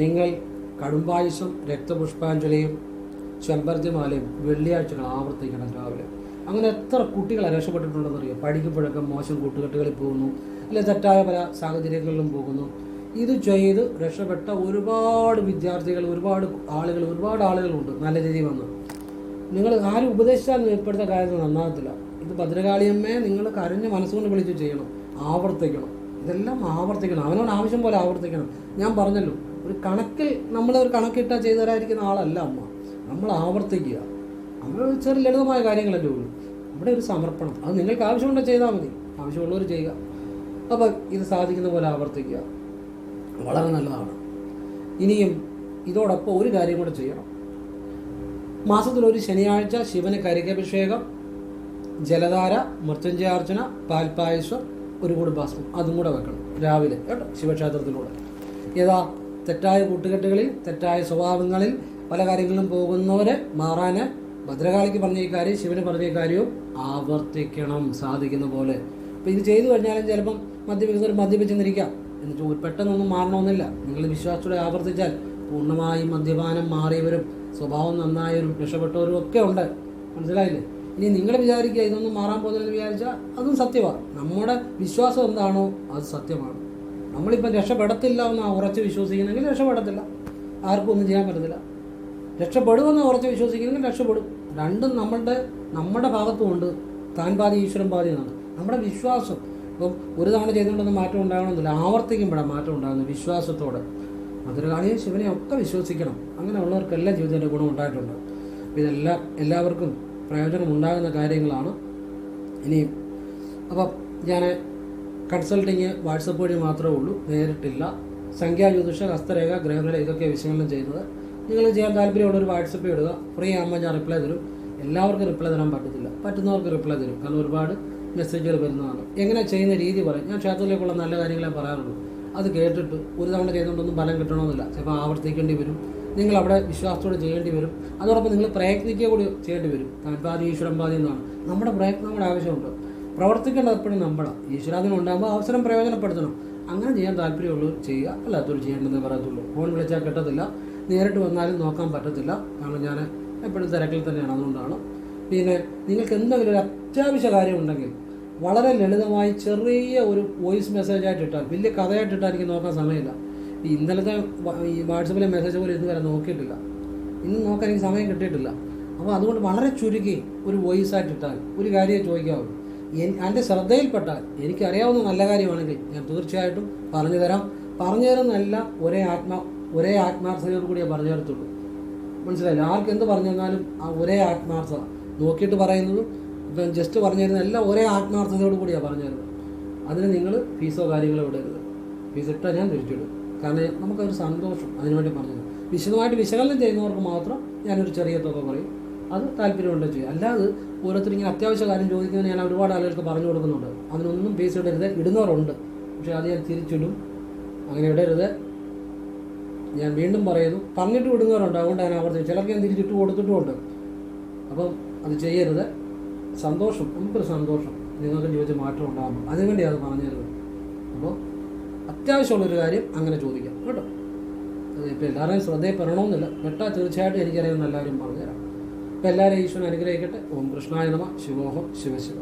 നിങ്ങൾ കടുംപായസം, രക്തപുഷ്പാഞ്ജലിയും ചെമ്പരത്തിമാലയും വെള്ളിയാഴ്ചകൾ ആവർത്തിക്കണം രാവിലെ. അങ്ങനെ എത്ര കുട്ടികളെ രക്ഷപ്പെട്ടിട്ടുണ്ടെന്നറിയാം. പഠിക്കുമ്പോഴൊക്കെ മോശം കൂട്ടുകെട്ടുകളിൽ പോകുന്നു, അല്ലെങ്കിൽ തെറ്റായ പല സാഹചര്യങ്ങളിലും പോകുന്നു. ഇത് ചെയ്ത് രക്ഷപ്പെട്ട ഒരുപാട് വിദ്യാർത്ഥികൾ, ഒരുപാട് ആളുകളുണ്ട് നല്ല രീതിയിൽ വന്ന്. നിങ്ങൾ ആരും ഉപദേശിച്ചാൽ ഇപ്പോഴത്തെ കാര്യത്തിൽ നന്നാകത്തില്ല. ഇത് ഭദ്രകാളിയമ്മയെ നിങ്ങൾ കരഞ്ഞ മനസ്സുകൊണ്ട് വിളിച്ച് ചെയ്യണം, ആവർത്തിക്കണം. ഇതെല്ലാം ആവർത്തിക്കണം, അവനോട് ആവശ്യം പോലെ ആവർത്തിക്കണം. ഞാൻ പറഞ്ഞല്ലോ, ഒരു കണക്കിൽ നമ്മളൊരു കണക്കിട്ടാൽ ചെയ്തു തരാതിരിക്കുന്ന ആളല്ല അമ്മ. നമ്മൾ ആവർത്തിക്കുക. നമ്മൾ ചെറിയ ലളിതമായ കാര്യങ്ങളല്ലേ ഉള്ളൂ. അവിടെ ഒരു സമർപ്പണം, അത് നിങ്ങൾക്ക് ആവശ്യമുണ്ടെങ്കിൽ ചെയ്താൽ മതി, ആവശ്യമുള്ളവർ ചെയ്യുക. അപ്പോൾ ഇത് സാധിക്കുന്ന പോലെ ആവർത്തിക്കുക, വളരെ നല്ലതാണ്. ഇനിയും ഇതോടൊപ്പം ഒരു കാര്യം കൂടെ ചെയ്യണം. മാസത്തിലൊരു ശനിയാഴ്ച ശിവന് കരികഭിഷേകം, ജലധാര, മൃത്യുഞ്ജയാർച്ചന, പാൽപ്പായസം, ഒരു കൂടി ഭസ്മം അതും കൂടെ വെക്കണം രാവിലെ കേട്ടോ, ശിവക്ഷേത്രത്തിലൂടെ. ഏതാ തെറ്റായ കൂട്ടുകെട്ടുകളിൽ, തെറ്റായ സ്വഭാവങ്ങളിൽ പല കാര്യങ്ങളിലും പോകുന്നവരെ മാറാൻ ഭദ്രകാളിക്ക് പറഞ്ഞ ഈ കാര്യം, ശിവന് പറഞ്ഞ ഈ കാര്യവും ആവർത്തിക്കണം സാധിക്കുന്ന പോലെ. അപ്പോൾ ഇത് ചെയ്തു കഴിഞ്ഞാലും ചിലപ്പം മദ്യപിച്ചെന്നിരിക്കാം. എന്നിട്ട് പെട്ടെന്നൊന്നും മാറണമെന്നില്ല. നിങ്ങൾ വിശ്വാസത്തോടെ ആവർത്തിച്ചാൽ പൂർണ്ണമായും മദ്യപാനം മാറിയവരും സ്വഭാവം നന്നായവരും രക്ഷപ്പെട്ടവരും ഒക്കെ ഉണ്ട്. മനസ്സിലായില്ലേ? ഇനി നിങ്ങൾ വിചാരിക്കുക ഇതൊന്നും മാറാൻ പോകുന്നതെന്ന് വിചാരിച്ചാൽ അതും സത്യമാണ്. നമ്മുടെ വിശ്വാസം എന്താണോ അത് സത്യമാണ്. നമ്മളിപ്പം രക്ഷപ്പെടത്തില്ല എന്ന് ഉറച്ച് വിശ്വസിക്കുന്നെങ്കിൽ രക്ഷപ്പെടത്തില്ല, ആർക്കും ഒന്നും ചെയ്യാൻ പറ്റത്തില്ല. രക്ഷപ്പെടുമെന്ന് ഉറച്ച് വിശ്വസിക്കുന്നെങ്കിൽ രക്ഷപ്പെടും. രണ്ടും നമ്മുടെ ഭാഗത്തുമുണ്ട്. താൻ പാതി ഈശ്വരൻ പാതി എന്നാണ് നമ്മുടെ വിശ്വാസം. ഇപ്പം ഒരു തവണ ചെയ്തുകൊണ്ടൊന്നും മാറ്റം ഉണ്ടാകണമെന്നില്ല, ആവർത്തിക്കുമ്പോഴാണ് മാറ്റം ഉണ്ടാകുന്നത് വിശ്വാസത്തോടെ. ഭദ്രകാളിയെ ശിവനെ ഒക്കെ വിശ്വസിക്കണം. അങ്ങനെയുള്ളവർക്കെല്ലാം ജീവിതത്തിൻ്റെ ഗുണം ഉണ്ടായിട്ടുണ്ട്. അപ്പോൾ ഇതെല്ലാം എല്ലാവർക്കും പ്രയോജനം ഉണ്ടാകുന്ന കാര്യങ്ങളാണ്. ഇനിയും അപ്പം ഞാൻ കൺസൾട്ടിങ് വാട്സപ്പ് വഴി മാത്രമേ ഉള്ളൂ, നേരിട്ടില്ല. സംഖ്യാജ്യോതിഷ, ഹസ്തരേഖ, ഗ്രഹനില ഇതൊക്കെ വിഷയങ്ങളും ചെയ്യുന്നത്. നിങ്ങൾ ചെയ്യാൻ താല്പര്യമുള്ളൊരു വാട്സപ്പിൽ ഇടുക. ഫ്രീ ആകുമ്പോൾ ഞാൻ റിപ്ലൈ തരും. എല്ലാവർക്കും റിപ്ലൈ തരാൻ പറ്റത്തില്ല, പറ്റുന്നവർക്ക് റിപ്ലൈ തരും. കാരണം ഒരുപാട് മെസ്സേജുകൾ വരുന്നതാണ്. എങ്ങനെ ചെയ്യുന്ന രീതി പറയും. ഞാൻ ക്ഷേത്രത്തിലേക്കുള്ള നല്ല കാര്യങ്ങളെ പറയാറുള്ളൂ. അത് കേട്ടിട്ട് ഒരു തവണ ചെയ്തുകൊണ്ടൊന്നും ഫലം കിട്ടണമെന്നില്ല. ചിലപ്പോൾ ആവർത്തിക്കേണ്ടി വരും. നിങ്ങൾ അവിടെ വിശ്വാസത്തോടെ ചെയ്യേണ്ടി വരും. അതോടൊപ്പം നിങ്ങൾ പ്രയത്നിക്കുക കൂടി ചെയ്യേണ്ടി വരും. താൻ പാതി ഈശ്വരൻ പാതി എന്നാണ്. നമ്മുടെ പ്രയത്നം കൂടെ ആവശ്യമുണ്ട്. പ്രവർത്തിക്കേണ്ടത് എപ്പോഴും നമ്മളാണ്. ഈശ്വരാധീനം ഉണ്ടാകുമ്പോൾ അവസരം പ്രയോജനപ്പെടുത്തണം. അങ്ങനെ ചെയ്യാൻ താല്പര്യമുള്ളൂ ചെയ്യുക, അല്ലാത്തൊരു ചെയ്യേണ്ടതെന്ന് പറയത്തുള്ളൂ. ഫോൺ വിളിച്ചാൽ കിട്ടത്തില്ല, നേരിട്ട് വന്നാലും നോക്കാൻ പറ്റത്തില്ല. കാരണം ഞാൻ എപ്പോഴും തിരക്കിൽ തന്നെയാണ്. അതുകൊണ്ടാണ്. പിന്നെ നിങ്ങൾക്ക് എന്തെങ്കിലും ഒരു അത്യാവശ്യ കാര്യമുണ്ടെങ്കിൽ വളരെ ലളിതമായി ചെറിയ ഒരു വോയിസ് മെസ്സേജായിട്ട് ഇട്ടാൽ, വലിയ കഥയായിട്ട് ഇട്ടാൽ എനിക്ക് നോക്കാൻ സമയമില്ല. ഈ ഇന്നലത്തെ ഈ വാട്സപ്പിലെ മെസ്സേജ് പോലും ഇതുവരെ നോക്കിയിട്ടില്ല. ഇന്ന് നോക്കാൻ എനിക്ക് സമയം കിട്ടിയിട്ടില്ല. അപ്പോൾ അതുകൊണ്ട് വളരെ ചുരുക്കി ഒരു വോയിസ് ആയിട്ട് ഇട്ടാൽ ഒരു കാര്യം ചോദിക്കാവൂ. എൻ്റെ ശ്രദ്ധയിൽപ്പെട്ടാൽ, എനിക്കറിയാവുന്ന നല്ല കാര്യമാണെങ്കിൽ ഞാൻ തീർച്ചയായിട്ടും പറഞ്ഞു തരാം. പറഞ്ഞു തരുന്നതല്ല ഒരേ ആത്മാർത്ഥതയോട് കൂടിയേ പറഞ്ഞു തരത്തുള്ളൂ. മനസ്സിലായില്ല? ആർക്കെന്ത് പറഞ്ഞു തന്നാലും ആ ഒരേ ആത്മാർത്ഥത നോക്കിയിട്ട് പറയുന്നതും ഇപ്പം ജസ്റ്റ് പറഞ്ഞു തരുന്ന എല്ലാം ഒരേ ആത്മാർത്ഥതയോട് കൂടിയാണ് പറഞ്ഞു തരുന്നത്. അതിന് നിങ്ങൾ ഫീസോ കാര്യങ്ങളോ ഇടരുത്. ഫീസ് ഇട്ടാൽ ഞാൻ തിരിച്ചിടും. കാരണം നമുക്കൊരു സന്തോഷം അതിനുവേണ്ടി പറഞ്ഞത്. വിശദമായിട്ട് വിശകലനം ചെയ്യുന്നവർക്ക് മാത്രം ഞാനൊരു ചെറിയ തുക പറയും. അത് താല്പര്യമുണ്ടെങ്കിൽ ചെയ്യും. അല്ലാതെ ഓരോരുത്തർ ഇങ്ങനെ അത്യാവശ്യ കാര്യം ചോദിക്കുന്നതിന് ഞാൻ ഒരുപാട് ആളുകൾക്ക് പറഞ്ഞു കൊടുക്കുന്നുണ്ട്. അതിനൊന്നും ഫീസ് ഇടരുത്. ഇടുന്നവരുണ്ട്, പക്ഷേ അത് ഞാൻ തിരിച്ചിടും. അങ്ങനെ ഇടരുത്. ഞാൻ വീണ്ടും പറയുന്നു, പറഞ്ഞിട്ട് വിടുന്നവരുണ്ട്. അതുകൊണ്ട് ഞാൻ ആവർത്തിച്ചു. ചിലർക്ക് ഞാൻ തിരിച്ചിട്ട് കൊടുത്തിട്ടുമുണ്ട്. അപ്പം അത് ചെയ്യരുത്. സന്തോഷം, നമുക്കൊരു സന്തോഷം, നിങ്ങൾക്ക് ജീവിതത്തിൽ മാറ്റം ഉണ്ടാകുമ്പോൾ അതിനുവേണ്ടിയാണ് അത് പറഞ്ഞു തരുന്നത്. അപ്പോൾ അത്യാവശ്യമുള്ളൊരു കാര്യം അങ്ങനെ ചോദിക്കാം കേട്ടോ. ഇപ്പോൾ എല്ലാവരെയും ശ്രദ്ധയിൽ പെടണമെന്നില്ല. പെട്ടാൽ തീർച്ചയായിട്ടും എനിക്കറിയാവുന്ന എല്ലാവരും പറഞ്ഞുതരാം. അപ്പോൾ എല്ലാവരും ഈശ്വരൻ അനുഗ്രഹിക്കട്ടെ. ഓം കൃഷ്ണായ നമഃ. ശിവോഹം ശിവശിവ.